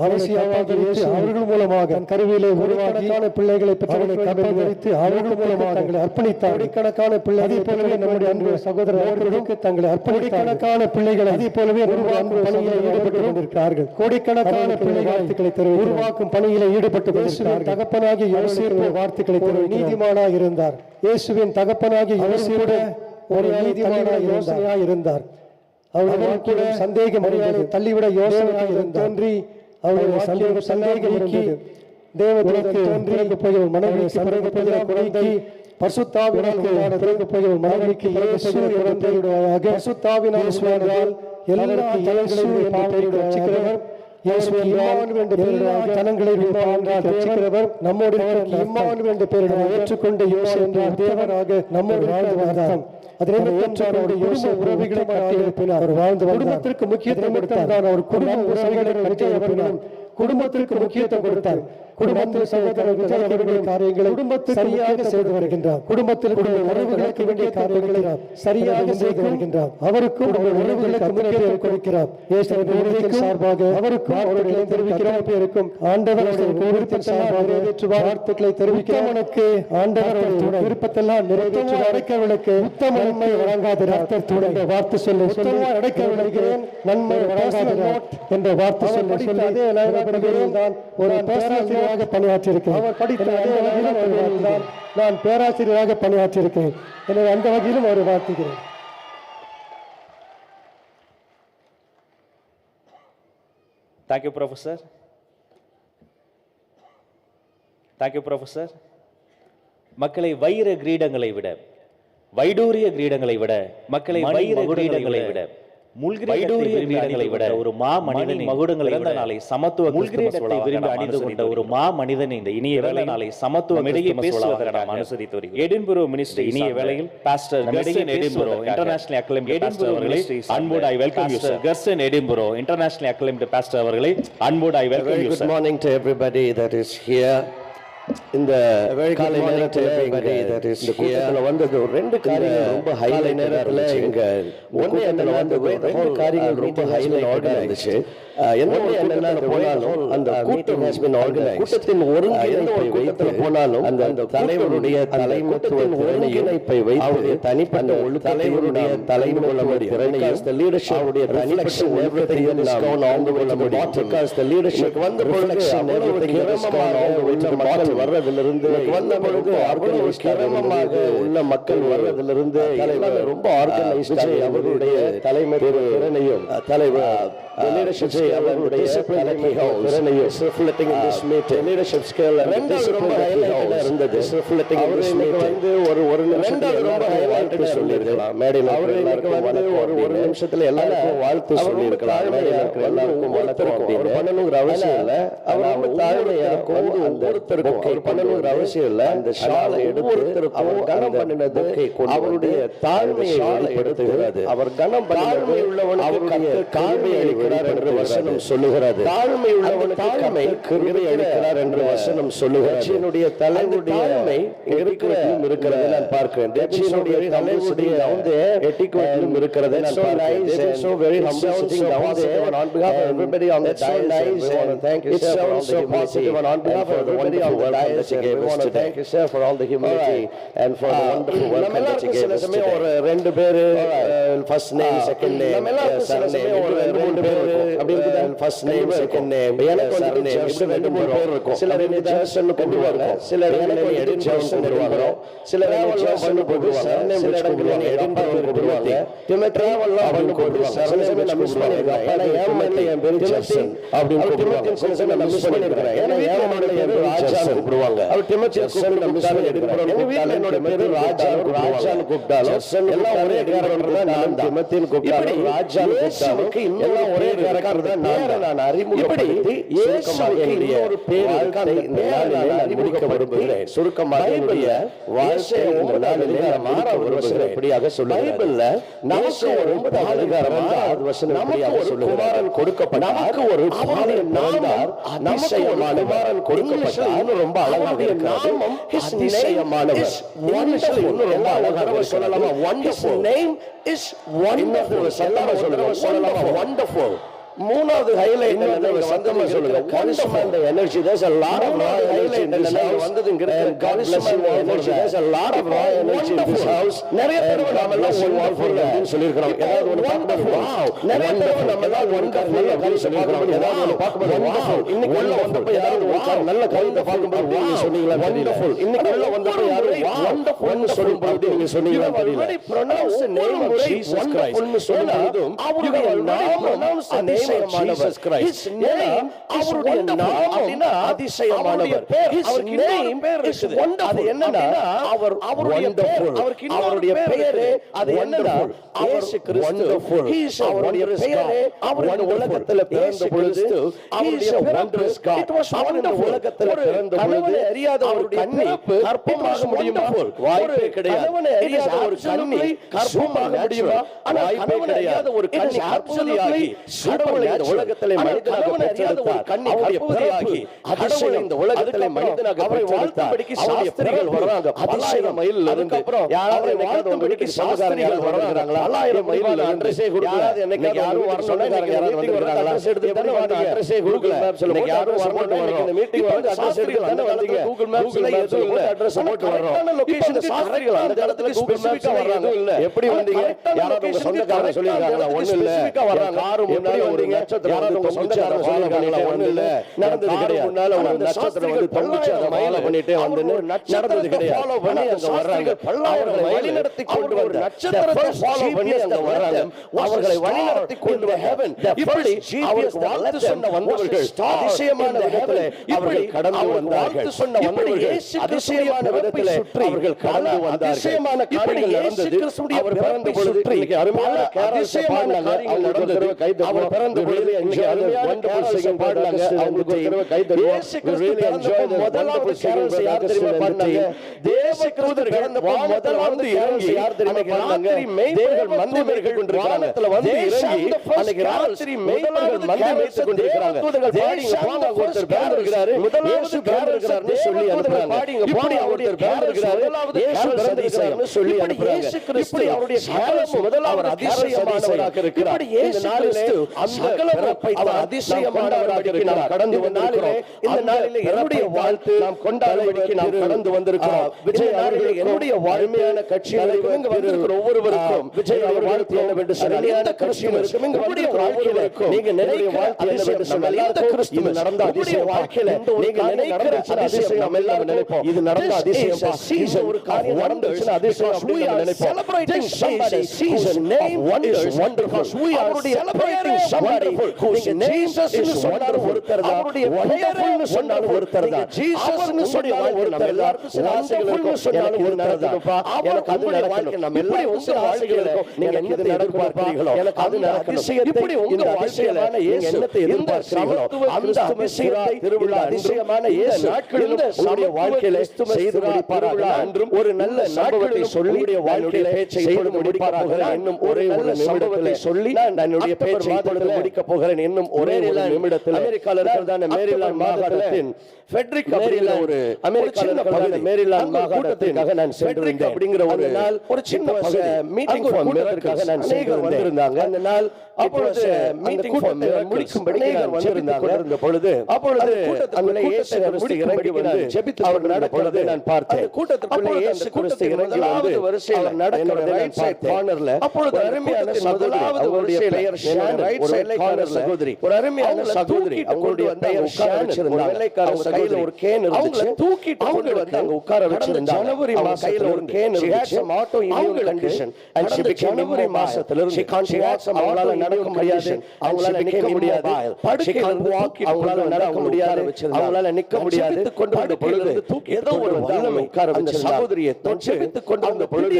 Speaker 3: அவர்கள் மூலமாக கருவியிலே உருவாக்கியான பிள்ளைகளை பெற்றவர்களுக்கு அவர்கள் மூலமாக தங்களை அர்ப்பணித்தார். கோடிக்கணக்கான பிள்ளைகள் போலவே நம்முடைய அன்பு சகோதரர்களுக்கு தங்களை அர்ப்பணிக்கணக்கான பிள்ளைகள் அதே போலவே பணியில் ஈடுபட்டு கொண்டிருக்கிறார்கள். கோடிக்கணக்கான பிள்ளைகளை உருவாக்கும் பணியில் ஈடுபட்டு கொண்டிருக்கிறார்கள். தகப்பனாகிய யோசேப்பு வார்த்தைகளை நீதிமானாக இருந்தார். இயேசுவின் தகப்பனாகிய யோசேப்பு ஒரு நீதிமானாக யோசனையாக இருந்தார். அவர்கள் கூட சந்தேகம் அறியாத தள்ளிவிட யோசனையாக தோன்றி அவருடைய சந்தேகம் இருந்தது. தேவதூதனுக்கு தோன்றி போய் மனைவிக்கு பிறகு குறைந்தை பரிசுத்தாவினால் பிறகு போய் மனைவிக்கு இயேசு என்ற பெயரிடுவாயாக. பரிசுத்தாவினால் என்றால் எல்லா ஜனங்களையும் ரட்சிக்கிறவர். எல்லா ஜனங்களையும் ரட்சிக்கிறவர். நம்மோடு இம்மானுவேல் என்ற பெயரை ஏற்றுக்கொண்ட யோசு என்ற தேவனாக நம்மோடு வாழ்ந்து வந்தார். உறவுகளை கட்டியிருப்பினார். அவர் வாழ்ந்து குடும்பத்திற்கு முக்கியத்துவம் கொடுத்தார். அவர் குடும்ப உறவுகளை கட்டியிருப்பினார். குடும்பத்திற்கு முக்கியத்துவம் கொடுத்தார். குடும்பத்தில் சகோதரர் விஜய் அவர்களின் காரியங்களை குடும்பத்தில் சரியாக செய்து வருகின்றார். குடும்பத்தில் உறவுகளுக்கு வேண்டிய காரியங்களை சரியாக செய்து வருகின்றார். அவருக்கும் உறவுகளுக்கு முக்கியத்துவம் கொடுக்கிறார். சார்பாக அவருக்கும் அவர்களை தெரிவிக்கிறோம். ஆண்டவர் சார்பாக நிறைவேற்றுவார். வாழ்த்துக்களை தெரிவிக்கிறோம். உனக்கு ஆண்டவர் விருப்பத்தெல்லாம் நிறைவேற்றுவார். அடைக்கவர்களுக்கு உத்தம நன்மை வழங்காதிரார் என்ற வார்த்தை சொல்லி உத்தமமாக அடைக்கவர்களுக்கிறேன். நன்மை வழங்காதிரார் என்ற வார்த்தை சொல்லி அதே தான் ஒரு பேராசிரியராக பணியாற்றியிருக்கிறேன். அவர் படித்த அதே வகையில் நான் பேராசிரியராக பணியாற்றியிருக்கிறேன். எனவே அந்த வகையிலும் அவர் வாழ்த்துகிறேன்.
Speaker 2: Thank you professor. Thank you professor. மக்களை வைர கிரீடங்களை விட வைடூரிய கிரீடங்களை விட மக்களை வைர கிரீடங்களை விட வைடூரிய கிரீடங்களை விட ஒரு மா மனிதனின் மகுடங்களை விட நாளை சமத்துவ கிறிஸ்துவை விரும்பி அணிந்து கொண்ட ஒரு மா மனிதன் இந்த இனிய வேளை நாளை சமத்துவம் இடையே பேசுவதற்கு நாம் அனுசரித்து வருகிறோம். எடின்பரோ மினிஸ்டர் இனிய வேளையில் pastor Curzon Edinburgh international acclaimed pastor அவர்களை அன்போடு I welcome you sir. Curzon Edinburgh international acclaimed pastor அவர்களை அன்போடு I welcome you sir.
Speaker 4: Good morning to everybody that is here. இந்த காலை நேரத்தில் இந்த கூட்டத்தில் வந்தது ரெண்டு காரியங்கள் ரொம்ப ஹைலைட் நேரத்தில் இங்க ஒன்று என்னன்னா வந்தது ரெண்டு காரியங்கள் ரொம்ப ஹைலைட் இருந்துச்சு. என்ன போனாலும் அந்த கூட்டம் கூட்டத்தின் ஒருங்கிணைப்பை வைத்து போனாலும் அந்த தலைவருடைய தலைமைத்துவ இணைப்பை வைத்து தனிப்பட்ட தலைவருடைய தலைமை கொள்ள திறனையும் லீடர்ஷிப்புடைய reflection everything is gone on the way because the leadership வந்த பொழுது மக்கள் வர்றதிலிருந்து வந்த பொழுது ஆர்கனைஸ்டாக உள்ள மக்கள் வர்றதிலிருந்து எல்லாமே ரொம்ப ஆர்கனைஸ்டாக அவருடைய தலைமை திறனையும் தலைவர் leadership skill அவருடைய திறனையும் reflecting in this meeting leadership skill and discipline இருந்தது reflecting in this meeting வந்து ஒரு நிமிஷத்துல ரொம்ப வாழ்த்து சொல்லிருக்கலாம். மேடையில் வந்து ஒரு நிமிஷத்துல எல்லாருக்கும் வாழ்த்து சொல்லிருக்கலாம். மேடையில் எல்லாருக்கும் வணக்கம் பண்ணணுங்கிற அவசியம் இல்லை. அவர் தாழ்மையா இருக்கும். அந்த ஒருத்தருக்கும் அவர் பண்ணணுங்கிற அவசியம் இல்லை. அந்த ஷாலை எடுத்து அவர் கனம் பண்ணினது அவருடைய தாழ்மையை வெளிப்படுத்துகிறது. அவர் கனம் தாழ்மை உள்ளவன் அவருடைய தாழ்மை அளிக்கிறார் என்று வசனம் சொல்லுகிறது. தாழ்மை உள்ளவன் தாழ்மை கிருபை அளிக்கிறார் என்று வசனம் சொல்லுகிறது. என்னுடைய தலைவருடைய தாழ்மை இருக்கிறதும் இருக்கிறது நான் பார்க்கிறேன். தேவனுடைய தலைவருடைய வந்து எட்டிக்வெட்டும் இருக்கிறது நான் பார்க்கிறேன். So very humble sitting down there on behalf of everybody on the dais. We want to thank you sir for all the humility and on behalf of everybody on the dais. We want to thank you sir for all the humility and for the wonderful welcome that you gave us today. ஒரு ரெண்டு பேர் first name second name surname ஒரு ரெண்டு பேர் அப்படி இருக்குதா? ஃபர்ஸ்ட் நேம் செகண்ட் நேம் எனக்கு வந்து இப்படி ரெண்டு மூணு பேர் இருக்கும். சிலர் என்ன ஜெர்சன் கொண்டுவாங்க, சிலர் என்ன எடின் ஜெர்சன் கொண்டுவாங்க, சிலர் என்ன ஜெர்சன் கொண்டுவாங்க, சில இடங்களில் எடின் ஜெர்சன் கொண்டுவாங்க, டிமோத்தேயெல்லாம் அவங்க கொண்டுவாங்க. சில சமயம் நான் மிஸ் பண்ணிருக்கேன். ஏன்னா என் மண்ணில் என் பேர் ஜெர்சன் அப்படின்னு கூப்பிடுவாங்க. சில சமயம் நான் மிஸ் பண்ணிருக்கேன். ஏன்னா என் மண்ணில் என் பேர் ராஜான்னு கூப்பிடுவாங்க. அவர் டிமோத்தேயன் நான் மிஸ் பண்ணிருக்கேன். எங்க வீட்டில் என்னோட பேர் ராஜான்னு கூப்பிட்டாலும் எல்லாம் ஒரே கேரக்டர் தான். நான் டிமோத்தேயன் கூப்பிட்டாலும் ராஜான்னு கூப்பிட்டாலும் எல்லாம் ஒரே கேரக்டர் தான். நான் அறிமுகப்படுத்தி இயேசுவுக்கு இன்னொரு பேர் இருக்காது. இந்த நாளிலே நான் முடிக்க விரும்புகிறேன். சுருக்கமாக என்னுடைய வாழ்க்கையை இந்த நாளிலே நான் மாற விரும்புகிறேன். இப்படியாக சொல்லுகிறேன். பைபிள்ல நமக்கு ஒரு 9ஆம் அதிகாரம் 6வது வசனம் இப்படியாக சொல்லுகிறது. குமாரன் கொடுக்கப்பட்டார், நமக்கு ஒரு பாலன் பிறந்தார், அதிசயமான குமாரன் கொடுக்கப்பட்டார். இன்னும் ரொம்ப அழகாக இருக்கிறது. His அதிசயமானவர். இங்கிலீஷ்ல இன்னும் ரொம்ப அழகாக சொல்லலாமா? Wonderful. His name is wonderful. எல்லாரும் சொல்லலாமா? Wonderful. மூணாவது ஹைலைட் என்னன்னா சத்தமா சொல்லுங்க. Charisma and energy. There's a lot of raw energy in this house. வந்ததுங்கிறது charisma and energy. There's a lot of raw energy in this house. நிறைய தடவை நாம எல்லாம் wonderful அப்படின்னு சொல்லிருக்கோம். ஏதாவது ஒன்னு பார்க்கும்போது வாவ். நிறைய தடவை நாம எல்லாம் wonderful அப்படின்னு சொல்லிருக்கோம். ஏதாவது ஒன்னு பார்க்கும்போது வாவ். இன்னைக்கு உள்ள வந்தப்ப யாராவது ஒரு நல்ல கவிதை பார்க்கும்போது நீங்க சொன்னீங்களா? wonderful. இன்னைக்கு உள்ள வந்தப்ப யாராவது wonderful சொல்லும்போது நீங்க சொன்னீங்களா? தெரியல. pronounce the name of Jesus Christ. சொல்லும்போதும் அவருடைய நாமம் அதிசயமானவர். His name is wonderful. அப்படினா அதிசயமானவர். His name is wonderful. அது என்னன்னா அவருடைய பேர், அவருடைய பெயரே அது என்னன்னா இயேசு கிறிஸ்து. He is அவருடைய பெயரே அவருடைய உலகத்தில் பிறந்த பொழுது He is a wondrous God. It was wonderful. உலகத்தில் பிறந்த பொழுது அறியாத ஒரு கன்னி கர்ப்பமாக முடியுமா? வாய்ப்பே கிடையாது. கணவனை அறியாத ஒரு கன்னி கர்ப்பமாக முடியுமா? வாய்ப்பே கிடையாது. ஒரு கன்னி கர்ப்பவதியாகி கடவுளை இந்த உலகத்திலே மனிதனாக பெற்றெடுத்தார். கன்னி கர்ப்பவதியாகி கடவுளை இந்த உலகத்திலே மனிதனாக பெற்றெடுத்தார். சாஸ்திரிகள் வர்றாங்க 1000 மைல்ல இருந்து. யாராவது என்னைக்காவது உங்களுக்கு சாஸ்திரிகள் வர்றாங்களா? 1000 மைல்ல அட்ரஸே கொடுக்கல. என்னைக்கு யாரும் வர சொன்னாங்க? யாராவது வந்திருக்காங்களா? அட்ரஸ் எடுத்து தான வந்தீங்க. அட்ரஸே கொடுக்கல. இன்னைக்கு யாரும் வர மாட்டாங்க. இந்த மீட்டிங் வந்து அட்ரஸ் எடுத்து தான வந்தீங்க. கூகுள் மேப்ஸ்ல எதுவும் இல்ல. அட்ரஸ் போட்டு வரோம். லொகேஷன் சாஸ்திரிகள் அந்த இடத்துல ஸ்பெசிஃபிக்கா வர்றாங்க. எப்படி வந்தீங்க? யாராவது உங்க சொந்தக்காரங்க சொல்லிருக்காங்களா? ஒண்ணு இல்ல. ஸ்பெசிஃபிக்கா வர்றாங்க. கார் முன்னால ஒரு நட்சத்திரம் யாராவது உங்க சொந்தக்காரங்க ஃபாலோ பண்ணிட்டே ஒண்ணு இல்ல. நடந்தது கிடையாது. முன்னால ஒரு நட்சத்திரம் வந்து தொங்குச்சு அத ஃபாலோ பண்ணிட்டே வந்து நடந்தது கிடையாது. ஃபாலோ பண்ணி அங்க வர்றாங்க. அவர்களை வழிநடத்தி கொண்டு வந்த நட்சத்திரத்தை ஃபாலோ பண்ணி அங்க வர்றாங்க. அவர்களை வழிநடத்தி கொண்டு வந்த ஹெவன். இப்படி அவருக்கு வாழ்த்து சொன்ன வந்தவர்கள் அதிசயமான விதத்திலே அவர்கள் கடந்து வந்தார்கள். இப்படி அதிசயமான விதத்திலே அவர்கள் கடந்து வந்தார்கள். அதிசயமான காரியங்கள் நடந்தது. அவர் பிறந்த பொழுது இன்னைக்கு அருமையான அதிசயமான காரியங்கள் நடந்தது. அவர் பிறந்த பொழுது இன்னைக்கு அருமையான கேரல்ஸ் பாடுனாங்க. அவங்களுக்கு ஒரு தடவை கை தட்டுவோம். இயேசு கிறிஸ்து பிறந்தப்போ முதலாவது கேரல்ஸ் யார் தெரியுமா பாடுனாங்க? தேவ கிறிஸ்து பிறந்தப்போ முதலாவது இறங்கி யார் தெரியுமா பாடுனாங்க? மேய்ப்பர்கள் மந்தை மேய்த்து கொண்டிருக்காங்க. வந்து இறங்கி அன்னைக்கு ராத்திரி மேய்ப்பர்கள் மந்தை மேய்த்து கொண்டிருக்காங்க. பாடிங்க போங்க ஒருத்தர் பிறந்திருக்கிறாரு. இயேசு பிறந்திருக்கிறார்னு சொல்லி அனுப்புறாங்க. பாடிங்க போங்க ஒருத்தர் பிறந்திருக்கிறாரு. இயேசு பிறந்திருக்கிறார்னு சொல்லி அனுப்புறாங்க. இப்படி அவருடைய கேரல்ஸ் முதலாவது அதிசயமானவராக இருக்கிறார். இந்த நாளிலே அந்த பிறப்பை அவர் அதிசயமானவராக நாம் கடந்து வந்திருக்கிறோம். இந்த நாளிலே என்னுடைய வாழ்த்து நாம் கொண்டாடுவதற்கு நாம் கடந்து வந்திருக்கிறோம். விஜய் அவர்களே என்னுடைய வாழ்மையான கட்சிகளுக்கு இங்கு வந்திருக்கிற ஒவ்வொருவருக்கும் விஜய் அவர் வாழ்த்து என்னவென்று சொன்னால் இந்த கட்சியினருக்கும் இங்கு வந்திருக்கிற ஒவ்வொருவருக்கும் நீங்க நிறைய வாழ்த்து என்னவென்று சொன்னால் இந்த கிறிஸ்து நடந்த அதிசய வாழ்க்கையில நீங்க நினைக்கிற அதிசயம் நம்ம எல்லாரும் நினைப்போம். இது நடந்த அதிசயம் சீசன் ஒரு காரியம் நடந்துச்சுன்னா அதிசயம் அப்படி நம்ம நினைப்போம். Celebrating somebody's season name is wonderful. We are celebrating somebody wonderful. whose name is wonderful. அவருடைய பெயரை சொன்னாலும் ஒருத்தர் தான். ஜீசஸ்னு சொன்னாலும் ஒருத்தர் தான். wonderful சொன்னாலும் ஒருத்தர் தான். எனக்கு அது நடக்கணும். நம்ம எல்லாரும் உங்க வாழ்க்கையில நீங்க என்னத்தை எதிர்பார்க்கிறீர்களோ எனக்கு அது நடக்கணும். இப்படி உங்க வாழ்க்கையில நீங்க என்னத்தை எதிர்பார்க்கிறீர்களோ அந்த அதிசயத்தை திருவிழா அதிசயமான இயேசு நாட்களில் உங்களுடைய வாழ்க்கையில செய்து முடிப்பாராக. அன்றும் ஒரு நல்ல சம்பவத்தை சொல்லி வாழ்க்கையில பேச்சை செய்து முடிப்பாராக. இன்னும் ஒரே ஒரு சம்பவத்தை சொல்லி நான் என்னுடைய பேச்சை முடிக்க போகிறேன். இன்னும் ஒரே ஒரு நிமிடத்தில் அமெரிக்காவில் இருக்கிறதான மேரிலாந்து மாகாணத்தின் ஃபெட்ரிக் அப்படிங்கிற ஒரு அமெரிக்காவில் பகுதி மேரிலாந்து மாகாணத்திற்காக நான் சென்றிருந்தேன். அப்படிங்கிற ஒரு நாள் ஒரு சின்ன மீட்டிங் ஃபார் மிரக்கிள்ஸ்க்காக நான் வந்திருந்தாங்க. அந்த நாள் அப்பொழுது மீட்டிங் ஃபார் மிரக்கிள்ஸ் முடிக்கும்படி வந்திருந்த பொழுது அப்பொழுது அங்கே இயேசு கிறிஸ்து இறங்கி வந்து ஜெபித்து அவர் நடப்பதை நான் பார்த்தேன். கூட்டத்துக்குள்ளே இயேசு கிறிஸ்து இறங்கி வந்து வரிசையில் நடக்கிற ரைட் சைடு கார்னர்ல அப்பொழுது அருமையான சகோதரி அவருடைய பெயர் ஷான் ரைட் சைடு கார்னர் சகோதரி ஒரு அருமையான சகோதரி அவங்களுடைய பெயர் ஷான் வெள்ளைக்கார கையில ஒரு கேன் இருந்துச்சு. தூக்கிட்டு அவங்க வந்து அங்க உட்கார வச்சிருந்தாங்க. ஜனவரி மாசம் கையில ஒரு கேன் இருந்துச்சு. Auto immune condition and she became ஜனவரி மாசத்துல இருந்து அவங்களால நடக்க முடியாது. அவங்களால நிக்க முடியாது. படுக்கையில walk அவங்களால நடக்க முடியாது. அவங்களால நிக்க முடியாது. கொண்டு வந்த பொழுது ஏதோ ஒரு வல்லமை உட்கார வச்ச சகோதரியை தொட்டு கொண்டு வந்த பொழுது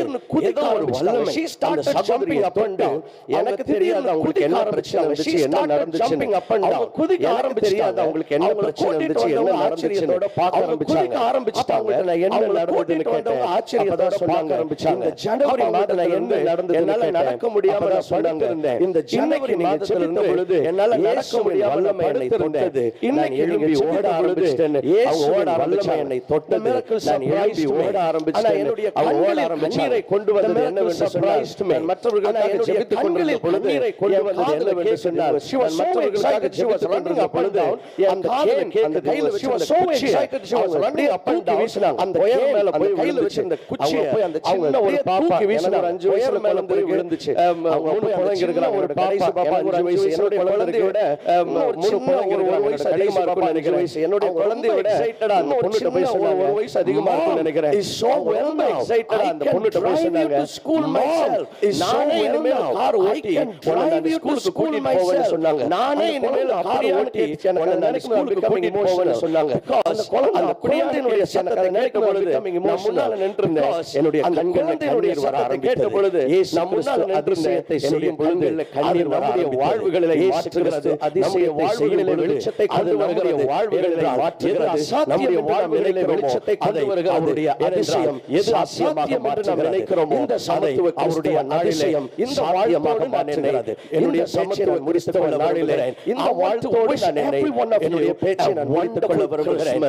Speaker 4: ஏதோ ஒரு வல்லமை அந்த சகோதரி up and down. எனக்கு தெரியாது அவங்களுக்கு என்ன பிரச்சனை இருந்துச்சு என்ன நடந்துச்சு. அவங்க குதிக்க ஆரம்பிச்சாங்க. அவங்களுக்கு என்ன பிரச்சனை இருந்துச்சு என்ன ஆச்சரியத்தோட பார்க்க ஆரம்பிச்சாங்க. நான் என்ன நடந்ததுன்னு கேட்டேன். ஆச்சரியத்தோட சொன்னாங்க. இந்த ஜனவரி மாதத்துல என்ன நடந்தது என்னால நடக்க முடியாம நான் சொன்னாங்க. இந்த ஜனவரி மாதத்துல இருந்த பொழுது என்னால நடக்க முடியாம வல்லமை என்னை தொட்டது. நான் எழும்பி ஓட ஆரம்பிச்சிட்டேன். அவங்க ஓட ஆரம்பிச்சா என்னை தொட்டது. நான் எழும்பி ஓட ஆரம்பிச்சேன். என்னுடைய கண்களில் கண்ணீரை கொண்டு வந்தது என்னவென்று சொன்னார். மற்றவர்களுக்காக ஜெபித்துக் கொண்டிருந்த பொழுது கண்ணீரை கொண்டு வந்தது என்னவென்று சொன்னார். மற்றவர்களுக்காக ஜெபித்துக் கொண்டிருந்த பொழுது அந்த கையில வச்சு அந்த ஒயர் மேல போய் கையில வச்சு அந்த குச்சியை போய் அந்த சின்ன ஒரு பாப்பா எனக்கு ஒரு 5 வயசுல மேல போய் விழுந்துச்சு. அவங்க மூணு குழந்தைங்க இருக்காங்க. ஒரு கடைசி பாப்பா 5 வயசு. என்னோட குழந்தையை விட மூணு குழந்தைங்க ஒரு வயசு அதிகமா இருக்கும் நினைக்கிறேன். என்னோட குழந்தையை விட எக்ஸைட்டடா அந்த பொண்ணுட்ட போய் சொன்னாங்க. ஒரு வயசு அதிகமா இருக்கும் நினைக்கிறேன். இஸ் சோ வெல் எக்ஸைட்டடா அந்த பொண்ணுட்ட போய் சொன்னாங்க. ஸ்கூல் மைசெல்ஃப் நானே இனிமேல் கார் ஓட்டி உன்னை அந்த ஸ்கூலுக்கு கூட்டிட்டு போவேன்னு சொன்னாங்க. நானே இனிமேல் கார் ஓட்டி உன்னை அந்த ஸ்கூலுக்கு கூட்டிட்டு போவேன்னு சொன்னாங்க. அந்த குழந்தையினுடைய சத்தத்தை கேட்கும் பொழுது நான் முன்னால நின்றிருந்தேன். என்னுடைய கண்களில் வர ஆரம்பித்த பொழுது நான் முன்னால அதிசயத்தை செய்யும் பொழுது கண்ணீர் நம்முடைய வாழ்வுகளிலே மாற்றுகிறது. நம்முடைய வாழ்வுகளிலே வெளிச்சத்தை கொண்டு நம்முடைய வாழ்வுகளிலே மாற்றுகிறது. நம்முடைய வாழ்வுகளிலே வெளிச்சத்தை கொண்டு வருகிறது. அவருடைய அதிசயம் எது அசாத்தியம் என்று நாம் நினைக்கிறோமோ இந்த சமத்துவ அவருடைய அதிசயம் இந்த வாழ்வோடு மாற்றுகிறது. என்னுடைய சமத்துவ முடித்த நாளிலே இந்த வாழ்வோடு நான் என்னுடைய பேச்சை நான் முடித்துக் கொள்ள விரும்புகிறேன்.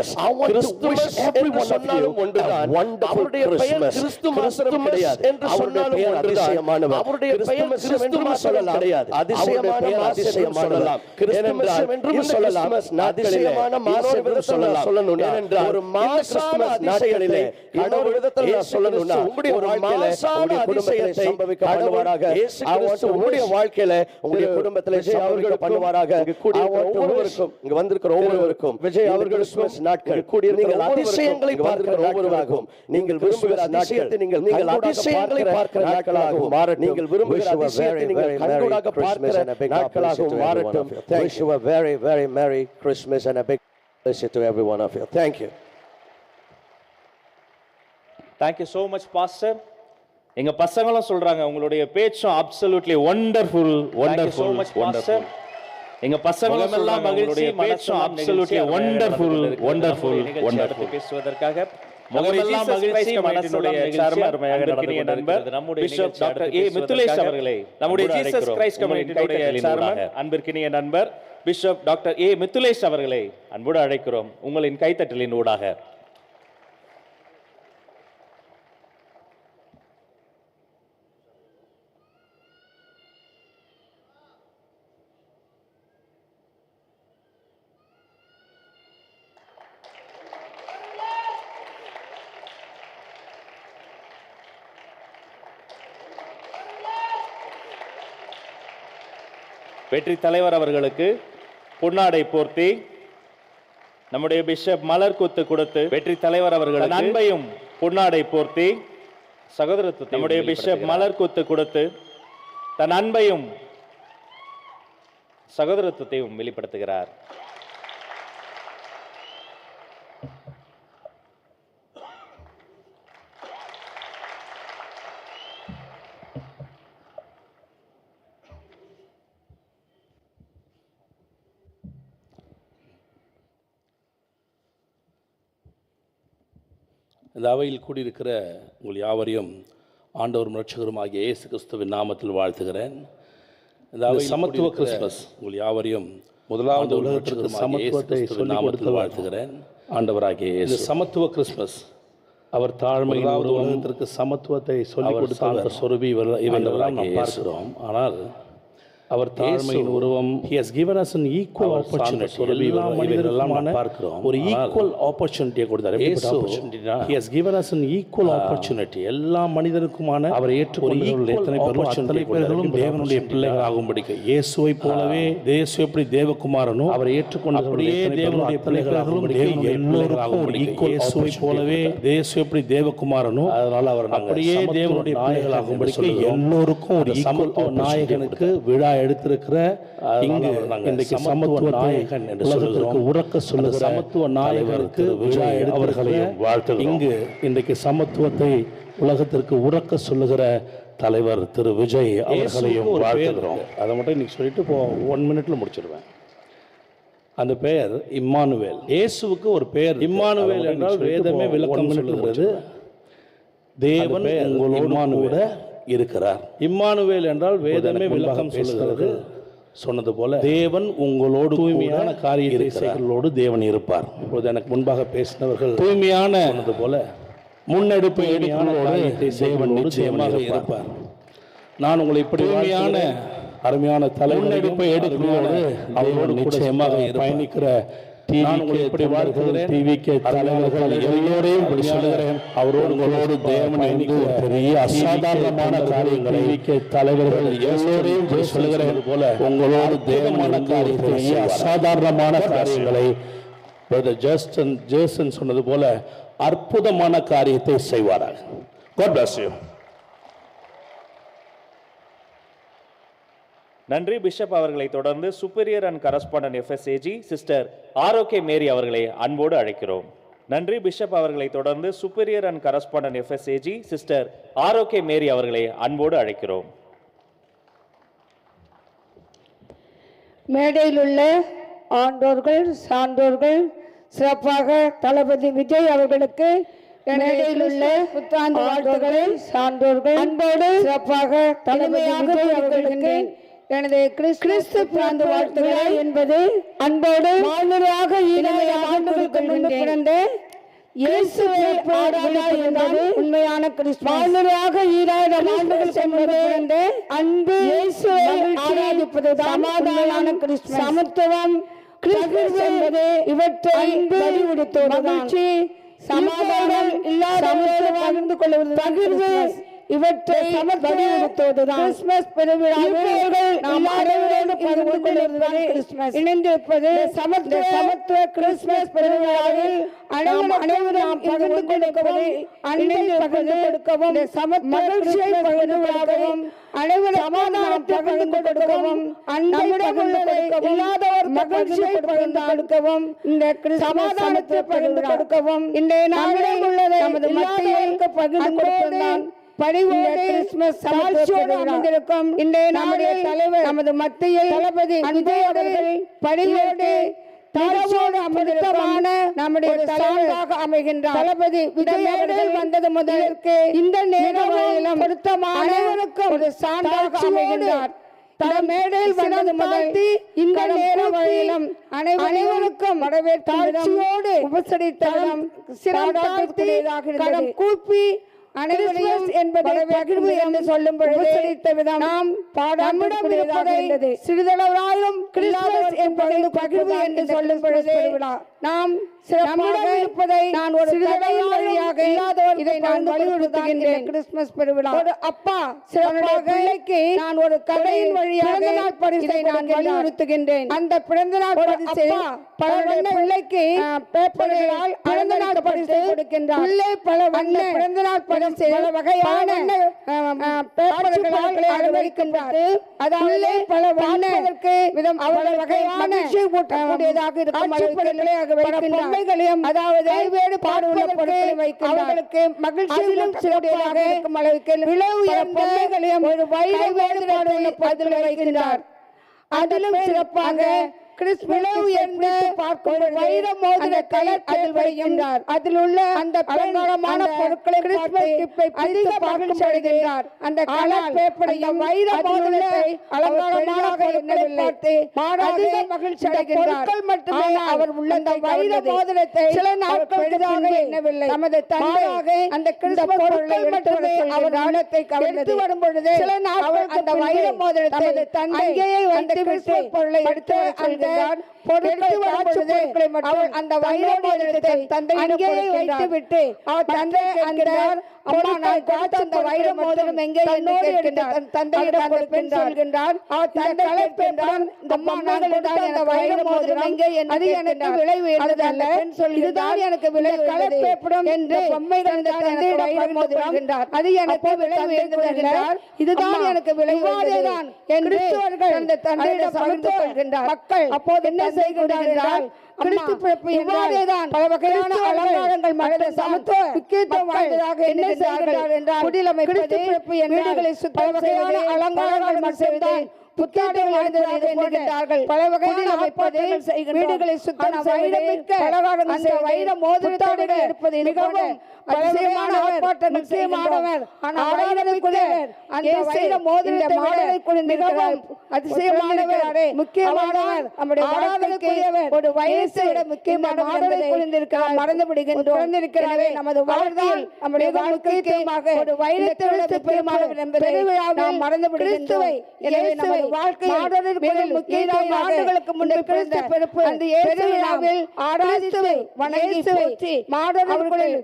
Speaker 4: கிறிஸ்துமஸ் என்று சொன்னாலும் ஒன்றுதான். அவருடைய பெயர் கிறிஸ்து மாத்திரம் கிடையாது என்று சொன்னாலும் அதிசயமானவர். அவருடைய பெயர் கிறிஸ்துமஸ் சொல்லலாம் கிடையாது. அதிசயமான அதிசயம் சொல்லலாம். கிறிஸ்துமஸ் என்று சொல்லலாம். அதிசயமான மாசம் என்று சொல்லலாம். சொல்லணும் ஏனென்றால் ஒரு மாசான அதிசயத்திலே கடவுள் விதத்தில் சொல்லணும்னா உங்களுடைய ஒரு மாசான அதிசயத்தை சம்பவிக்க பண்ணுவாராக. உங்களுடைய வாழ்க்கையில உங்களுடைய குடும்பத்திலே சம்பவிக்க பண்ணுவாராக. ஒவ்வொருவருக்கும் இங்க வந்திருக்கிற ஒவ்வொருவருக்கும் விஜய் அவர்கள் கிறிஸ்துமஸ் நாட்கள் கூடிய நீங்கள் அதிசயங்களை பார்க்கிற ஒவ்வொருவராகவும் நீங்கள் விரும்புகிற அதிசயத்தை நீங்கள் அதிசயங்களை பார்க்கிற நாட்களாகவும் மாறட்டும். நீங்கள் விரும்புகிற அதிசயத்தை நீங்கள் கண்கூடாக பார்க்கிற நாட்களாகவும் மாறட்டும். Wish you a very very merry Christmas and a big blessing to every one of you. Thank you.
Speaker 2: Thank you so much pastor. எங்க பசங்களும் சொல்றாங்க உங்களுடைய பேச்சும் absolutely wonderful wonderful so much pastor. எங்க பசங்களும் எல்லாம் மகிழ்ச்சி பேச்சும் absolutely wonderful wonderful wonderful பேசுவதற்காக முகமெல்லாம் மகிழ்ச்சி மனசுடைய சேர்மன் அன்பிற்கினிய நண்பர் பிஷப் டாக்டர் ஏ மித்துலேஷ் அவர்களை நம்முடைய ஜீசஸ் கிரைஸ்ட் கம்யூனிட்டியுடைய சேர்மன் அன்பிற்கினிய நண்பர் பிஷப் டாக்டர் ஏ மித்துலேஷ் அவர்களை அன்போடு அழைக்கிறோம் உங்களின் கைத்தட்டலின் ஊடாக. வெற்றி தலைவர் அவர்களுக்கு பொன்னாடை போர்த்தி நம்முடைய பிஷப் மலர் கொத்து கொடுத்து வெற்றி தலைவர் அவர்களுக்கு அன்பையும் பொன்னாடை போர்த்தி சகோதரத்துவத்தை நம்முடைய பிஷப் மலர் கொத்து கொடுத்து தன் அன்பையும் சகோதரத்துவத்தையும் வெளிப்படுத்துகிறார்.
Speaker 5: இந்த அவையில் கூடியிருக்கிற உங்கள் யாவரையும் ஆண்டவரும் இரட்சகருமாகிய இயேசு கிறிஸ்துவின் நாமத்தில் வாழ்த்துகிறேன். இந்த அவை சமத்துவ கிறிஸ்மஸ் உங்கள் யாவரையும் முதலாவது உலகத்திற்கு சமத்துவத்தை சொல்லிக் கொடுத்து வாழ்த்துகிறேன். ஆண்டவராகிய இயேசு சமத்துவ கிறிஸ்மஸ் அவர் தாழ்மையிலாவது உலகத்திற்கு சமத்துவத்தை சொல்லிக் கொடுத்த சொருபி இவர்களெல்லாம் நாம் பார்க்கிறோம். ஆனால் அவர் தாழ்மையின் உருவம் he has given us an equal opportunity. எல்லா மனிதர்களும் பார்க்கிறோம் ஒரு ஈக்குவல் ஆப்பர்ச்சுனிட்டியை கொடுத்தார். he has given us an equal opportunity. எல்லா மனிதனுக்குமான அவர் ஏற்றுக்கொண்ட எத்தனை பேர்களும் தேவனுடைய பிள்ளைகள் ஆகும்படிக்கு இயேசுவை போலவே இயேசு எப்படி தேவகுமாரனோ அவரை ஏற்றுக்கொண்ட அப்படியே தேவனுடைய பிள்ளைகள் ஆகும்படிக்கு எல்லோருக்கும் ஒரு ஈக்குவல் இயேசுவை போலவே இயேசு எப்படி தேவகுமாரனோ அதனால அவர் அப்படியே தேவனுடைய பிள்ளைகள் ஆகும்படிக்கு எல்லோருக்கும் ஒரு சமத்துவ நாயகனுக்கு விழா எடுத்திருக்கிற இங்கு இன்றைக்கு சமத்துவ நாயகன் என்று சொல்லுகிறோம். உறக்க சொல்லுகிற சமத்துவ நாயகருக்கு விழா அவர்களையும் வாழ்த்துகிறோம். இங்கு இன்றைக்கு சமத்துவத்தை உலகத்திற்கு உறக்க சொல்லுகிற தலைவர் திரு விஜய் அவர்களையும் வாழ்த்துகிறோம். அதை மட்டும் இன்னைக்கு சொல்லிட்டு இப்போ 1 மினிட்ல முடிச்சிடுவேன். அந்த பெயர் இம்மானுவேல். இயேசுவுக்கு ஒரு பெயர் இம்மானுவேல் என்றால் வேதமே விளக்கம் சொல்லுகிறது தேவன் உங்களோடு கூட இருக்கிறார். இம்மானுவேல் என்றால் வேதமே விளக்கம் சொல்லுகிறது சொன்னது போல தேவன் உங்களோடு தூய்மையான காரியங்களோடு தேவன் இருப்பார். இப்போது எனக்கு முன்பாக பேசினவர்கள் தூய்மையான சொன்னது போல முன்னெடுப்பு எடுக்கிறோடு தேவன் நிச்சயமாக இருப்பார். நான் உங்களை இப்படி தூய்மையான அருமையான முன்னெடுப்பை எடுக்கிறோடு அவரோடு நிச்சயமாக பயணிக்கிற எப்படி வாழ்கிறேன் டிவிக்கு தலைவர்கள் எல்லோரையும் இப்படி சொல்லுகிறேன். அவரோடு உங்களோடு தேவன் என்று பெரிய அசாதாரணமான காரியங்களை டிவிக்கு தலைவர்கள் எல்லோரையும் இப்படி சொல்லுகிறேன் போல உங்களோடு தேவமான காரியத்தை அசாதாரணமான காரியங்களை ஜேசன் சொன்னது போல அற்புதமான காரியத்தை செய்வாராக. God bless you.
Speaker 2: நன்றி. பிஷப் அவர்களை தொடர்ந்து superior and correspondent FSAG sister Arokia Mary அவர்களை அன்போடு அழைக்கிறோம். நன்றி. பிஷப் அவர்களை தொடர்ந்து superior and correspondent FSAG sister Arokia Mary அவர்களை அன்போடு அழைக்கிறோம்.
Speaker 6: மேடையில் உள்ள ஆண்டோர்கள் சான்றோர்கள் சிறப்பாக தளபதி விஜய் அவர்களுக்கு மேடையில் உள்ள புத்தாண்டு வாழ்த்துக்களை சான்றோர்கள் அன்போடு சிறப்பாக தளபதி விஜய் அவர்களுக்கு எனது கிறிஸ்து பிறந்த வாழ்த்துக்களை என்பது அன்போடு வாழ்நாளாக ஆண்டுகளுக்கு முன்பு பிறந்த இயேசுவை பாராட்டு என்பது உண்மையான கிறிஸ்து வாழ்நாளாக 2000 ஆண்டுகள் பிறந்த அன்பு இயேசுவை ஆராதிப்பது சமாதானமான கிறிஸ்து சமத்துவம் கிறிஸ்து என்பது இவற்றை வலியுறுத்துவது மகிழ்ச்சி சமாதானம் இல்லாத பகிர்ந்து கொள்வது பகிர்வு இவற்றை வலியுறுத்துவதுதான் கிறிஸ்துமஸ் பெருவிழாவில் நாம் அனைவரோடு பகிர்ந்து கொள்வதுதான் கிறிஸ்துமஸ் இணைந்திருப்பது சமத்துவ கிறிஸ்துமஸ் பெருவிழாவில் அனைவரும் பகிர்ந்து கொடுக்கவும் அன்பை பகிர்ந்து கொடுக்கவும் மகிழ்ச்சியை பகிர்ந்து கொடுக்கவும் அனைவரும் சமாதானத்தை பகிர்ந்து கொடுக்கவும் அன்பை பகிர்ந்து கொடுக்கவும் இல்லாதவர் மகிழ்ச்சியை பகிர்ந்து கொடுக்கவும் இந்த சமாதானத்தை பகிர்ந்து கொடுக்கவும் இன்றைய நாளில் உள்ளதை நமது மத்தியிற்கு பகிர்ந்து கொடுப்பதுதான் பரிவோடு கிறிஸ்துமஸ் சாட்சியோடு அமர்ந்திருக்கும் இன்றைய நம்முடைய தலைவர் நமது மத்தியில் தளபதி விஜய் அவர்கள் பரிவோடு தாழ்ச்சியோடு அமர்ந்திருக்கான நம்முடைய தலைவராக அமைகின்றார். தளபதி விஜய் அவர்கள் வந்தது முதலுக்கு இந்த நேரம் பொருத்தமான அனைவருக்கும் ஒரு சான்றாக அமைகின்றார். மேடையில் வந்தது முதல் இந்த நேரம் வழியிலும் அனைவருக்கும் வரவேற்று உபசரித்தனம் சிறப்பாக கூப்பி அனைவரையும் என்பதை பகிர்வு என்று சொல்லும் பொழுது விதம் நாம் பாடாமல் சிறிதளவாயிலும் கிறிஸ்துமஸ் என்பதை பகிர்வு என்று சொல்லும் பொழுது நாம் சிறப்பாக இருப்பதை நான் ஒரு கதையின் வழியாக இதை நான் வலியுறுத்துகின்றேன். கிறிஸ்துமஸ் பெருவிழா ஒரு அப்பா சிறப்பாக பிள்ளைக்கு நான் ஒரு கதையின் வழியாக இதை நான் வலியுறுத்துகின்றேன். அந்த பிறந்த நாள் பரிசு பல வண்ண பிள்ளைக்கு பேப்பர்களால் பிறந்த நாள் பரிசு கொடுக்கின்றார். பிள்ளை பல வண்ண பிறந்த நாள் பரிசு பல வகையான பேப்பர்களால் அலங்கரிக்கின்றார். அதாவது பல வண்ணதற்கு விதம் அவர்கள் வகையான மகிழ்ச்சி ஊட்டக்கூடியதாக இருக்கும் பொம்மைகளையும் அதாவது பல்வேறு பாடுள்ள பொருட்களை வைக்கின்றார். அவர்களுக்கு மகிழ்ச்சியிலும் சிறப்பாக இருக்கும் அளவுக்கு விலை உயர்ந்த பொம்மைகளையும் ஒரு வைரவேறு பாடுள்ள பொருட்களை வைக்கின்றார். அதிலும் சிறப்பாக விலை உயர்ந்த பார்க்கும் வைர மோதிர கலர் அதில் வைக்கின்றார். அதில் உள்ள அந்த அலங்காரமான பொருட்களை அதிக மகிழ்ச்சி அடைகின்றார். அந்த கலர் பேப்பரையும் வைர மோதிரத்தை அலங்காரமாக பார்த்து அதிக மகிழ்ச்சி அடைகின்றார். மட்டுமே அவர் உள்ள அந்த வைர மோதிரத்தை சில நாட்களுக்கு எண்ணவில்லை. நமது தந்தையாக அந்த கிறிஸ்துமஸ் பொருளை மட்டுமே அவர் உள்ளத்தை கவர்ந்து வரும் பொழுது சில நாட்கள் அந்த வைர மோதிரத்தை தந்தையை வைத்து கிறிஸ்துமஸ் பொருளை எடுத்து அந்த அந்த வைர மோதிரத்தை தந்தையிடம் வைத்துவிட்டு அவர் தந்தை என்கிறார், அம்மா நான் காத்த அந்த வைர மோதிரம் எங்கே என்று கேட்கின்றார். தந்தையிடம் சொல்கின்றார். அவர் தந்தை அழைப்பென்றான், அம்மா நாங்கள் அந்த வைர மோதிரம் எங்கே என்று எனக்கு விலை உயர்ந்ததல்ல, இதுதான் எனக்கு விலை கலப்பேப்படும் என்று பொம்மைகள் தந்தையிடம் வைர மோதிரம் அது எனக்கு விலை உயர்ந்ததென்றார். இதுதான் எனக்கு விலை உயர்ந்ததுதான் என்று அந்த தந்தையிடம் பகிர்ந்து கொள்கின்றார். மக்கள் அப்போது என்ன செய்கின்றார் என்றால் கிறிஸ்து பிறப்பு இவ்வாறேதான் பல வகையான அலங்காரங்கள் மனித சமத்துவ முக்கியத்துவம் வாய்ந்ததாக என்ன செய்கிறார்கள் என்றால் குடிலமைப்பது வீடுகளை சுத்தம் வகையான அலங்காரங்கள் செய்வதுதான் புத்தாடைகள் அணிந்ததாக எண்ணுகின்றார்கள். பல வகையில் அமைப்பது வீடுகளை சுத்தம் வைரமிக்க பலகாரங்கள் வைர மோதிரத்தாடைகள் எடுப்பது மிகவும் பலவிதமான ஆர்ப்பாட்டம் நிச்சயமானவர். ஆனால் ஆயிரத்துக்குரியவர் அந்த வைர மோதிரத்தை மாடலை குளிர்ந்திருக்கிறார். அதிசயமானவர் முக்கியமானவர் நம்முடைய வாழ்க்கைக்குரியவர் ஒரு வயசை விட முக்கியமான மாடலை குளிர்ந்திருக்கிறார். மறந்து விடுகின்றோம். நமது வாழ்க்கையில் நம்முடைய வாழ்க்கைக்கு ஒரு வைரத்தை விட முக்கியமானவர் என்பதை நாம் மறந்து விடுகின்றோம். எனவே நமது வாழ்க்கையில் முக்கியமான ஆண்டுகளுக்கு முன்னர் பிறந்த அந்த இயேசுவில் ஆராதித்து வணங்கி போற்றி மாடவர்களில்